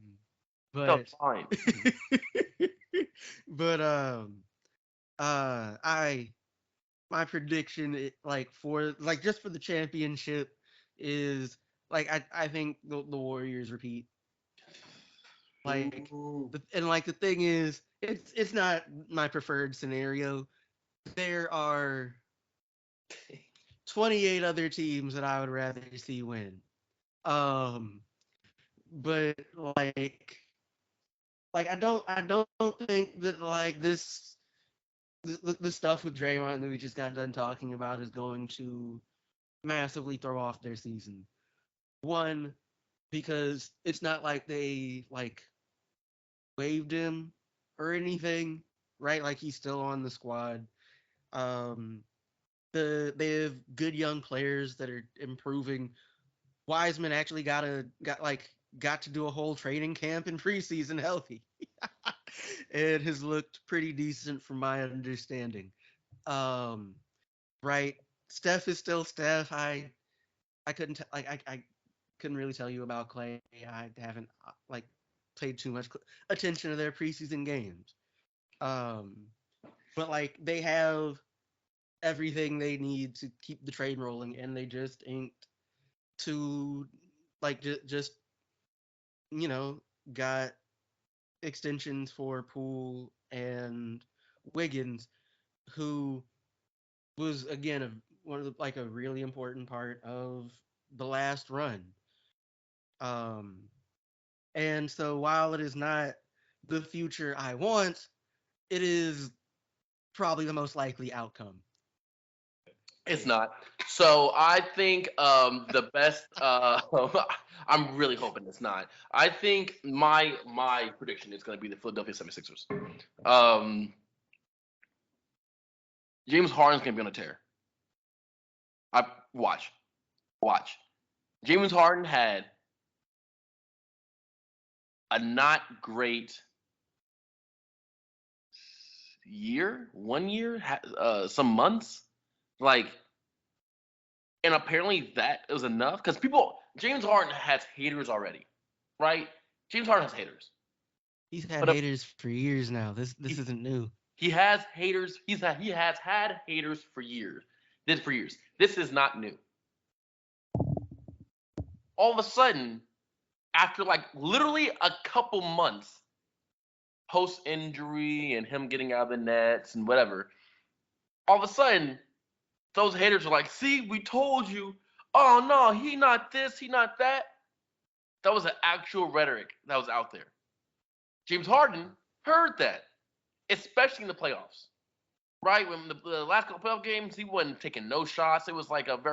That's but fine. but I my prediction like for like just for the championship is like I think the Warriors repeat. Like Ooh. and like the thing is it's not my preferred scenario. There are 28 other teams that I would rather see win. Um, but like I don't think that like the stuff with Draymond that we just got done talking about is going to massively throw off their season. One, because it's not like they like waived him or anything, right? Like he's still on the squad. Um, they have good young players that are improving. Wiseman actually got to do a whole training camp in preseason healthy. And has looked pretty decent from my understanding. Um, right. Steph is still Steph. I couldn't like I couldn't really tell you about Clay. I haven't like paid too much attention to their preseason games. Um, but like they have everything they need to keep the train rolling, and they just ain't to like just you know got extensions for Poole and Wiggins, who was again one of the like a really important part of the last run. Um, and so while it is not the future I want, it is probably the most likely outcome. It's not. So I think the best. I'm really hoping it's not. I think my prediction is going to be the Philadelphia 76ers. Um, James Harden's going to be on a tear. I watch. James Harden had a not great year, 1 year, some months, like, and apparently that was enough because James Harden has haters already, right? James Harden has haters, He's had but if haters for years now. This he, isn't new. he has haters, he has had haters for years. This is not new. All of a sudden, after like literally a couple months post injury and him getting out of the Nets and whatever, all of a sudden those haters are like, "See, we told you. Oh no, he not this, he not that." That was an actual rhetoric that was out there. James Harden heard that, especially in the playoffs. Right when the last couple playoff games, he wasn't taking no shots. It was like it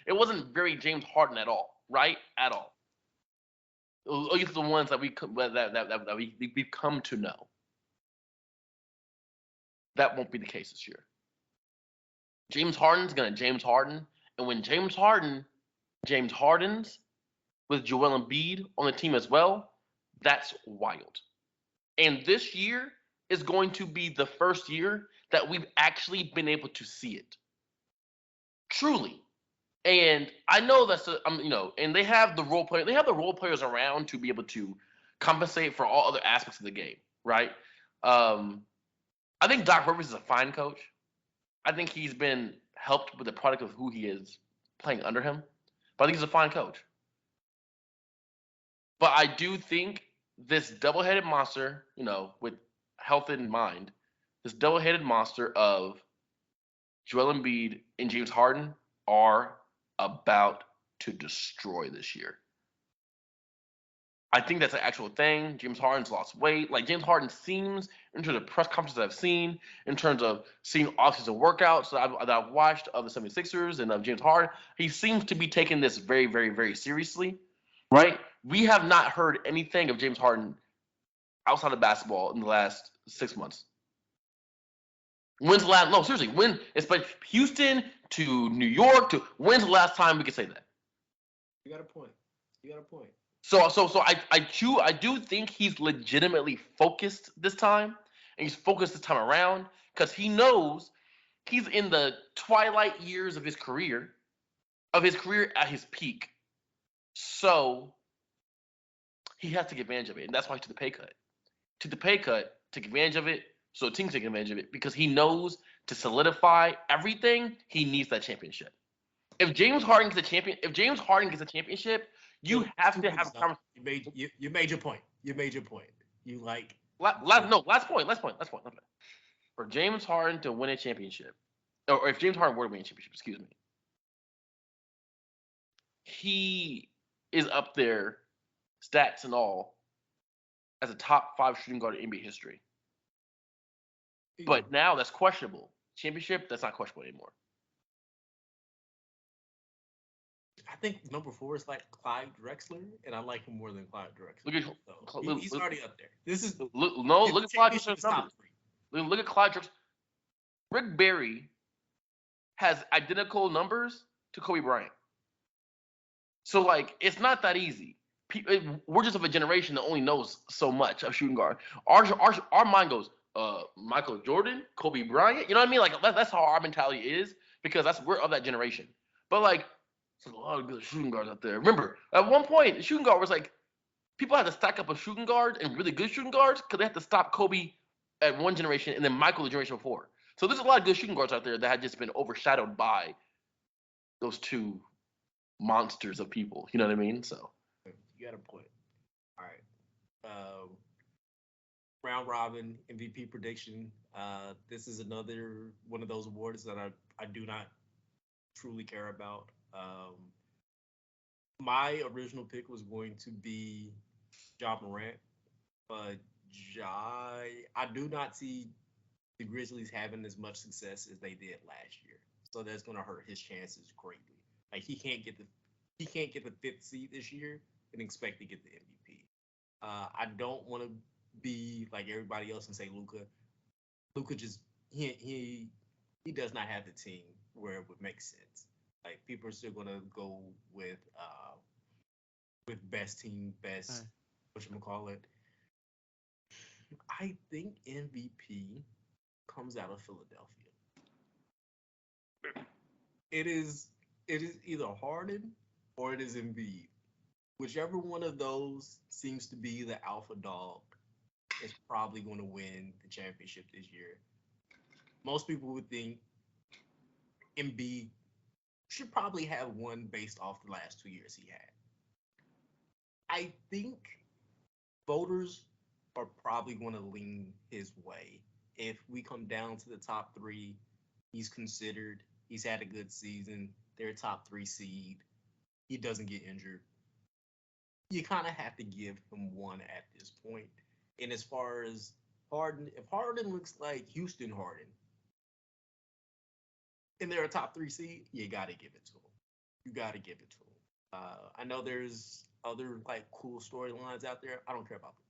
wasn't very James Harden at all, right? At all. At least the ones that we've come to know. That won't be the case this year. James Harden's gonna James Harden, and when James Hardens with Joel Embiid on the team as well, that's wild. And this year is going to be the first year that we've actually been able to see it. Truly. And I know and they have the role players around to be able to compensate for all other aspects of the game, right? Um, I think Doc Rivers is a fine coach. I think he's been helped with the product of who he is playing under him. But I think he's a fine coach. But I do think this double-headed monster, with health in mind, this double-headed monster of Joel Embiid and James Harden are about to destroy this year. I think that's an actual thing. James Harden's lost weight. Like James Harden seems, in terms of press conferences I've seen, in terms of seeing offseason workouts that I've watched of the 76ers and of James Harden, he seems to be taking this very, very, very seriously, right? We have not heard anything of James Harden outside of basketball in the last 6 months. When's the last? No, seriously. It's like Houston to New York to when's the last time we could say that? You got a point. So I do think he's legitimately focused this time, and he's focused this time around because he knows he's in the twilight years of his career at his peak. So he has to take advantage of it, and that's why he took the pay cut. Took advantage of it, so the team take advantage of it because he knows to solidify everything, he needs that championship. If James Harden gets a championship, you have to have a conversation. You made your point. You like Last point. For James Harden to win a championship, or if James Harden were to win a championship, excuse me, he is up there, stats and all, as a top 5 shooting guard in NBA history. But now that's questionable. Championship, that's not questionable anymore. I think number 4 is like Clyde Drexler, and I like him more than Clyde Drexler. He's already up there. Look at Clyde Drexler's numbers. Look at Clyde Drexler. Rick Barry has identical numbers to Kobe Bryant. So like, it's not that easy. We're just of a generation that only knows so much of shooting guard. Our mind goes, Michael Jordan, Kobe Bryant. You know what I mean? Like that's how our mentality is because we're of that generation. But like, there's a lot of good shooting guards out there. Remember, at one point, the shooting guard was like, people had to stack up a shooting guard and really good shooting guards because they had to stop Kobe at one generation and then Michael the generation before. So there's a lot of good shooting guards out there that had just been overshadowed by those two monsters of people. You know what I mean? So you got a point. All right. Round robin MVP prediction. This is another one of those awards that I do not truly care about. My original pick was going to be Ja Morant, but I do not see the Grizzlies having as much success as they did last year. so that's going to hurt his chances greatly. Like he can't get the fifth seed this year and expect to get the MVP. I don't want to be like everybody else and say Luca. Luca just he does not have the team where it would make sense. Like people are still gonna go with best team, best Uh, what you call it. I think MVP comes out of Philadelphia. It is either Harden or it is Embiid. Whichever one of those seems to be the alpha dog is probably going to win the championship this year. Most people would think Embiid should probably have one based off the last 2 years he had. I think voters are probably going to lean his way. If we come down to the top three, he's considered. He's had a good season. They're a top three seed. He doesn't get injured. You kind of have to give him one at this point. And as far as Harden, if Harden looks like Houston Harden, and they're a top three seed, you got to give it to him. You got to give it to him. I know there's other like cool storylines out there. I don't care about them.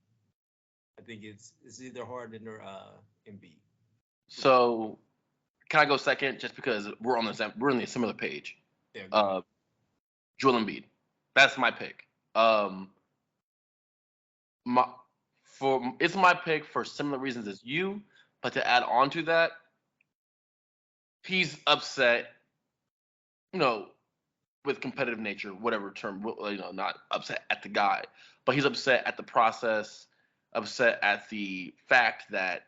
I think it's either Harden or Embiid. So can I go second just because we're on the similar page? Yeah, go ahead. Uh, Joel Embiid. That's my pick. My for It's my pick for similar reasons as you, but to add on to that, he's upset. You know, with competitive nature, whatever term, not upset at the guy, but he's upset at the process, upset at the fact that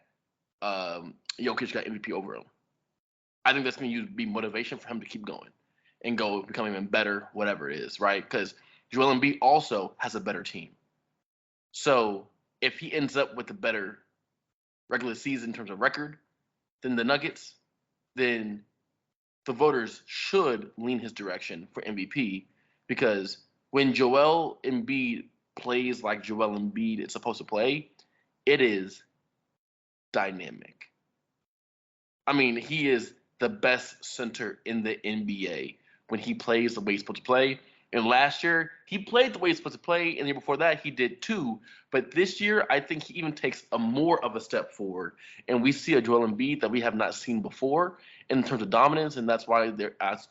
Jokic got MVP over him. I think that's going to be motivation for him to keep going and go become even better, whatever it is, right? Because Joel Embiid also has a better team. So if he ends up with a better regular season in terms of record than the Nuggets, then the voters should lean his direction for MVP because when Joel Embiid plays like Joel Embiid is supposed to play, it is dynamic. I mean, he is the best center in the NBA when he plays the way he's supposed to play. And last year, he played the way he's supposed to play, and the year before that, he did too. But this year, I think he even takes a more of a step forward, and we see a Joel Embiid that we have not seen before in terms of dominance, and that's why it's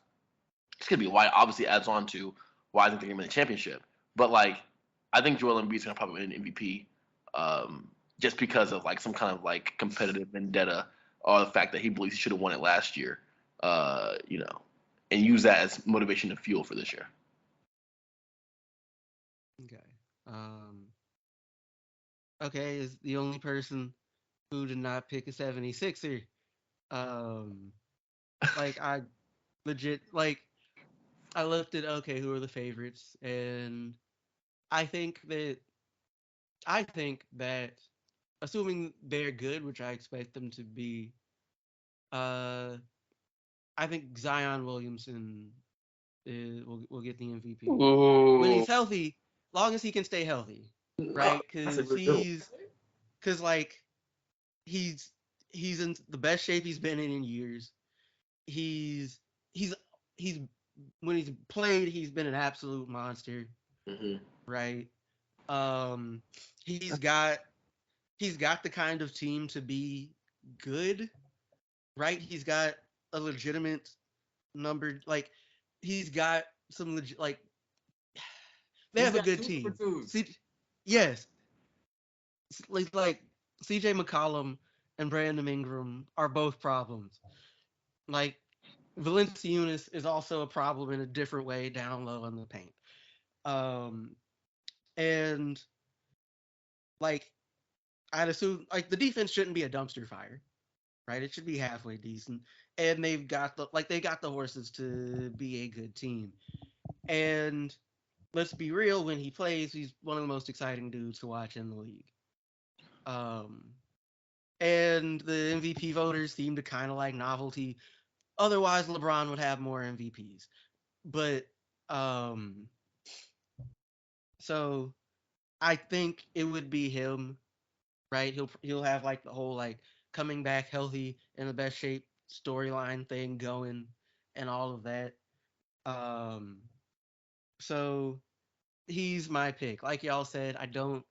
gonna be why it obviously adds on to why I think they're gonna win the championship. But like, I think Joel Embiid's gonna probably win an MVP, just because of like some kind of like competitive vendetta or the fact that he believes he should have won it last year, you know, and use that as motivation to fuel for this year. okay. Um, okay, is the only person who did not pick a 76er. Um, like I legit like I looked at okay, who are the favorites, and I think that I think that assuming they're good, which I expect them to be, uh, I think Zion Williamson will get the MVP when Ooh, he's healthy, long as he can stay healthy, right? that's a Because good one. like he's he's in the best shape he's been in years. He's he's he's when he's played, he's been an absolute monster, Hmm. right? Um, he's got he's got the kind of team to be good, right? He's got a legitimate number, like he's got some legit, like they He's have a got good two number team. twos. See, yes, like CJ McCollum and Brandon Ingram are both problems. Like Valanciunas is also a problem in a different way down low in the paint. Um, and like I'd assume like the defense shouldn't be a dumpster fire, right? It should be halfway decent. And they got the horses to be a good team. And let's be real, when he plays, he's one of the most exciting dudes to watch in the league. Um, and the MVP voters seem to kind of like novelty. Otherwise, LeBron would have more MVPs. But um, so I think it would be him, right? He'll have like the whole like coming back healthy in the best shape storyline thing going. and all of that. Um, so he's my pick. Like y'all said, I don't,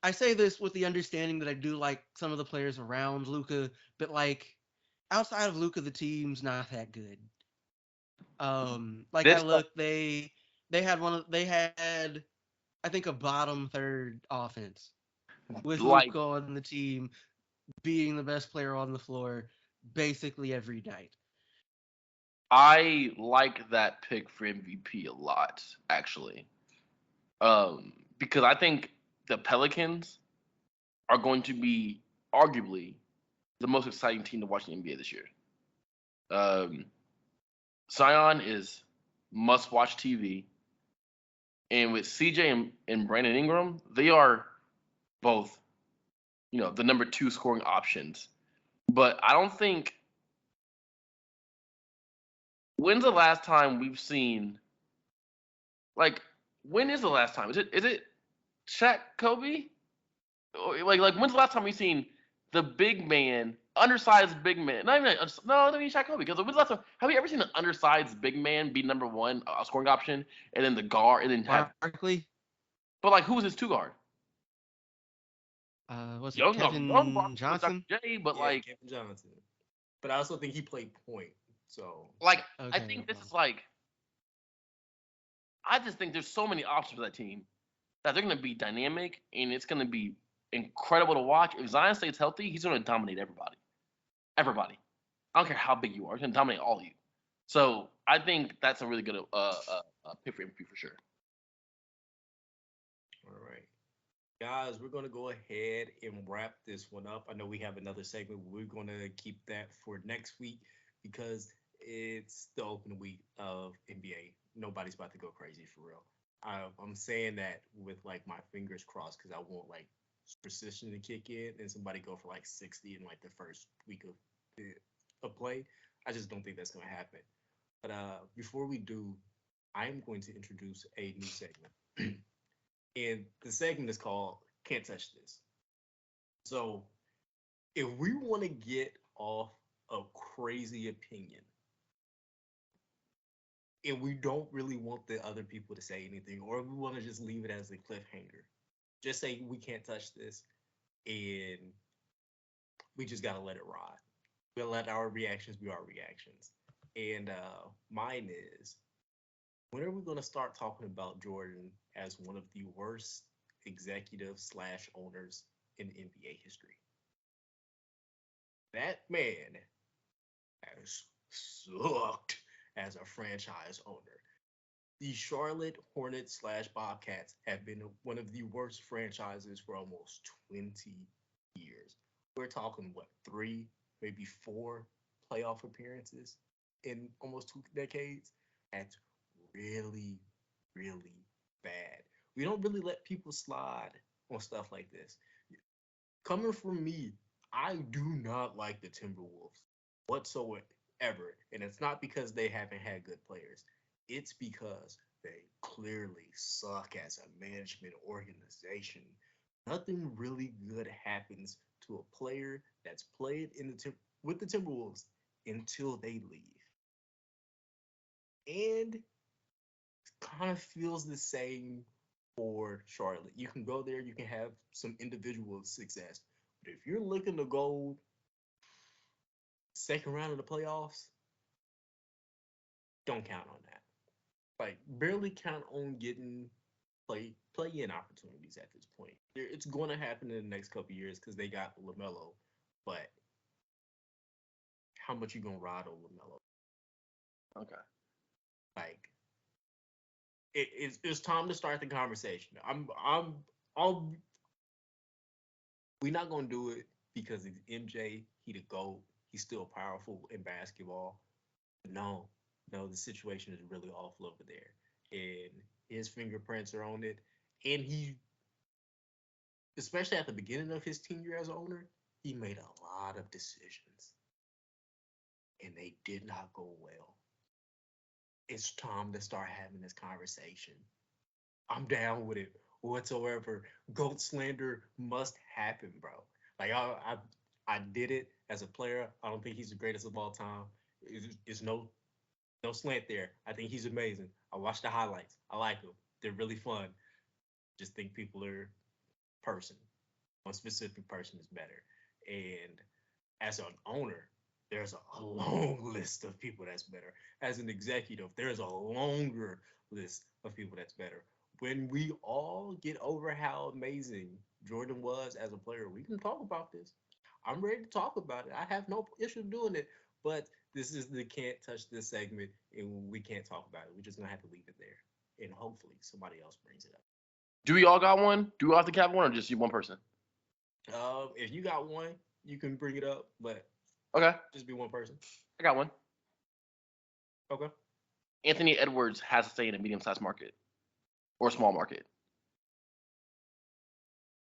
I say this with the understanding that I do like some of the players around Luca, but like outside of Luca, the team's not that good. Like I This look, they had I think a bottom third offense with like Luca on the team being the best player on the floor basically every night. I like that pick for MVP a lot, actually. Because I think the Pelicans are going to be arguably the most exciting team to watch in the NBA this year. Um, Zion is must-watch TV, and with CJ and Brandon Ingram, they are both, the number two scoring options. But I don't think when's the last time we've seen like when is the last time? Is it Shaq Kobe? Like when's the last time we've seen the big man, undersized big man? Not even no, I mean Shaq Kobe. Because when's the last time have you ever seen an undersized big man be number one scoring option, and then the guard, and then have? Barkley, But like, who was his two guard? was it Young Kevin Barkley was Dr. Johnson? J. But Yeah, like, Kevin Johnson. But I also think he played point. So like I Okay, think this well, is like I just think there's so many options for that team that they're going to be dynamic, and it's going to be incredible to watch. If Zion stays healthy, he's going to dominate everybody. Everybody. I don't care how big you are. He's going to dominate all of you. So I think that's a really good pick for MVP for sure. all right. Guys, we're going to go ahead and wrap this one up. I know we have another segment. We're going to keep that for next week because it's the open week of NBA. Nobody's about to go crazy for real. I'm saying that with like my fingers crossed because I want like precision to kick in and somebody go for like 60 in like the first week of play. I just don't think that's going to happen. But before we do, I'm going to introduce a new segment. And the segment is called Can't Touch This. So if we want to get off a crazy opinion and we don't really want the other people to say anything, or we want to just leave it as a cliffhanger, just say we can't touch this and we just got to let it ride. We'll let our reactions be our reactions. And mine is, when are we going to start talking about Jordan as one of the worst executives slash owners in NBA history? That man has sucked as a franchise owner. The Charlotte Hornets slash Bobcats have been one of the worst franchises for almost 20 years. We're talking, what, three, maybe four playoff appearances in almost 2 decades? That's really, really bad. We don't really let people slide on stuff like this. Coming from me, I do not like the Timberwolves whatsoever. And it's not because they haven't had good players, it's because they clearly suck as a management organization. Nothing really good happens to a player that's played with the Timberwolves until they leave. And kind of feels the same for Charlotte. You can go there, you can have some individual success. But if you're looking to go second round of the playoffs, don't count on that. Like barely count on getting play in opportunities at this point. It's going to happen in the next couple years because they got LaMelo, but how much you gonna ride on LaMelo? Okay. Like it's time to start the conversation. I'll we're not gonna do it because it's MJ. He the GOAT. He's still powerful in basketball. But no, no, the situation is really awful over there, and his fingerprints are on it. And he, especially at the beginning of his tenure as owner, he made a lot of decisions, and they did not go well. It's time to start having this conversation. I'm down with it whatsoever. Goat slander must happen, bro. Like I did it As a player, I don't think he's the greatest of all time. It's no slant there. I think he's amazing. I watched the highlights. I like him. They're really fun. Just think people are person. One specific person is better. And as an owner, there's a long list of people that's better. As an executive, there's a longer list of people that's better. When we all get over how amazing Jordan was as a player, we can talk about this. I'm ready to talk about it. I have no issue doing it, but this is the can't touch this segment, and we can't talk about it. We're just gonna have to leave it there, and hopefully somebody else brings it Do we all got one? Do we all have to have one, or just you one person? up. If you got one, you can bring it up, but Okay, just be one person. I got one. Okay. Anthony Edwards has to stay in a medium-sized market or a small market.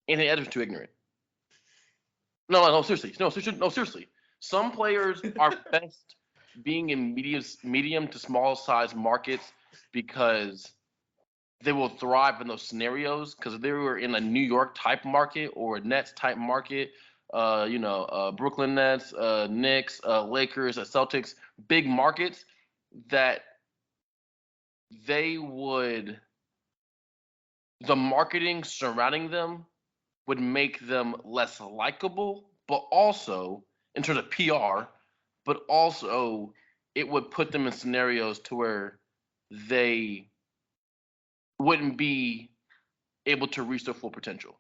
Anthony Edwards too ignorant. No, seriously, no, seriously. Some players are best being in medium to small size markets because they will thrive in those scenarios. Because if they were in a New York type market or a Nets type market, Brooklyn Nets, Knicks, Lakers, Celtics, big markets that they would the marketing surrounding them would make them less likable, but also in terms of PR, but also it would put them in scenarios to where they wouldn't be able to reach their full potential.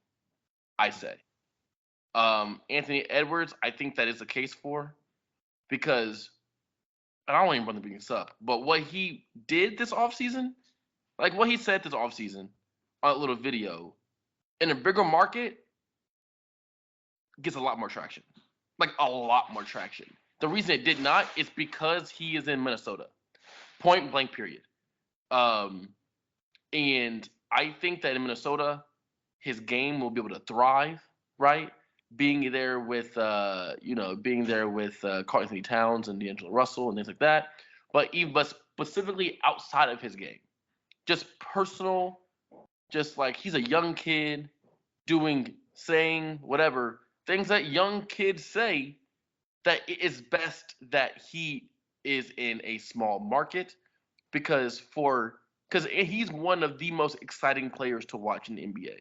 I say. Anthony Edwards, I think that is the case for because and I don't even want to bring this up, but what he did this offseason, like what he said this offseason on a little video, in a bigger market, gets a lot more traction. Like a lot more traction. The reason it did not is because he is in Minnesota. Point blank period. Um and I think that in Minnesota, his game will be able to thrive, right? Being there with Carl Anthony Towns and D'Angelo Russell and things like that. But specifically outside of his game. Just personal, just like he's a young kid saying whatever things that young kids say, that it is best that he is in a small market because he's one of the most exciting players to watch in the NBA.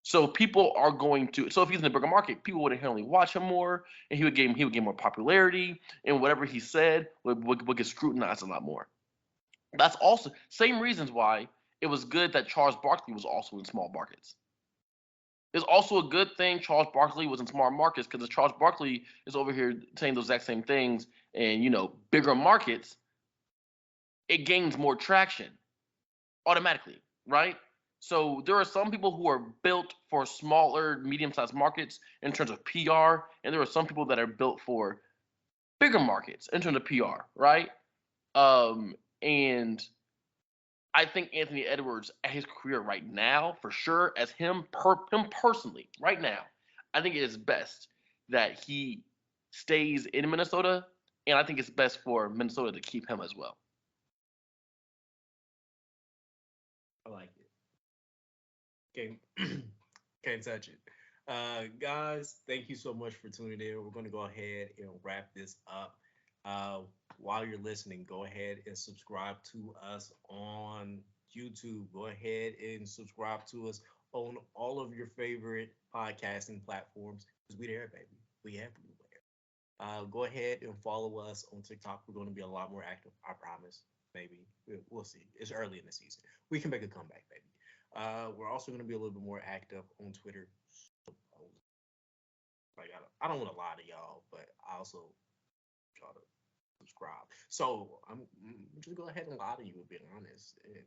So people are going to so if he's in a bigger market, people would inherently watch him more, and he would gain more popularity, and whatever he said would get scrutinized a lot more. That's also same reasons why it was good that Charles Barkley was also in small markets. It's also a good thing Charles Barkley was in small markets because if Charles Barkley is over here saying those exact same things and bigger markets, it gains more traction automatically, right? So there are some people who are built for smaller, medium-sized markets in terms of PR, and there are some people that are built for bigger markets in terms of PR, right? And I think Anthony Edwards at his career right now, for sure, as him personally, right now, I think it is best that he stays in Minnesota, and I think it's best for Minnesota to keep him as well. I like it. Can't touch it. Guys, thank you so much for tuning in. We're going to go ahead and wrap this up. Uh, while you're listening, go ahead and subscribe to us on YouTube. Go ahead and subscribe to us on all of your favorite podcasting platforms because we there, baby. We everywhere. Go ahead and follow us on TikTok. We're going to be a lot more active. I promise. Maybe we'll see. It's early in the season. We can make a comeback, baby. We're also going to be a little bit more active on Twitter. Like I don't want to lie to y'all, but I also try to subscribe. So I'm just go ahead and lie to you and be honest. And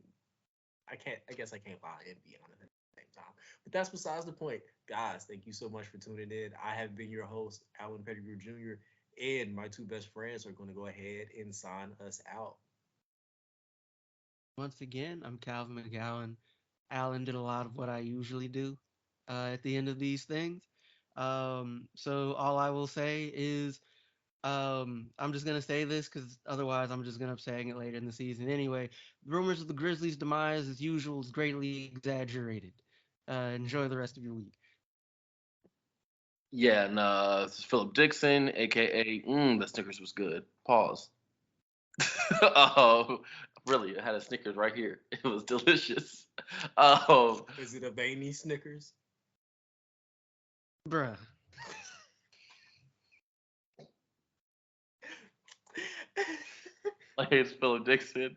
I can't. I guess I can't lie and be honest at the same time. But that's besides the point, guys. Thank you so much for tuning in. I have been your host, Alan Pettigrew Jr., and my two best friends are going to go ahead and sign us out. Once again, I'm Calvin McGowan. Alan did a lot of what I usually do at the end of these things. So all I will say is I'm just gonna say this because otherwise I'm just gonna be saying it later in the season. Anyway, rumors of the Grizzlies' demise, as usual, is greatly exaggerated. Enjoy the rest of your week. Yeah, and this is Philip Dixon, aka the Snickers was good. Pause. Oh, really? I had a Snickers right here. It was delicious. Um, Is it a veiny Snickers? Bruh. my name is Philip Dixon.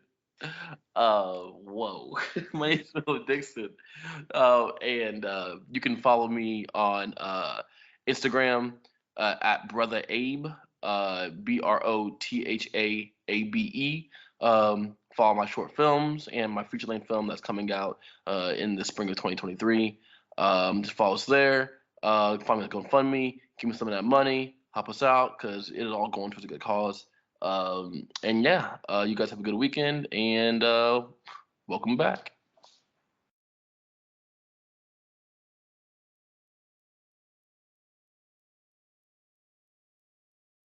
Whoa. My name is Philip Dixon. And you can follow me on Instagram at Brother Abe, BROTHAABE. Follow my short films and my feature length film that's coming out in the spring of 2023. Just follow us there. Find me on GoFundMe. Give me some of that money. Help us out because it is all going towards a good cause. And yeah, you guys have a good weekend and welcome back.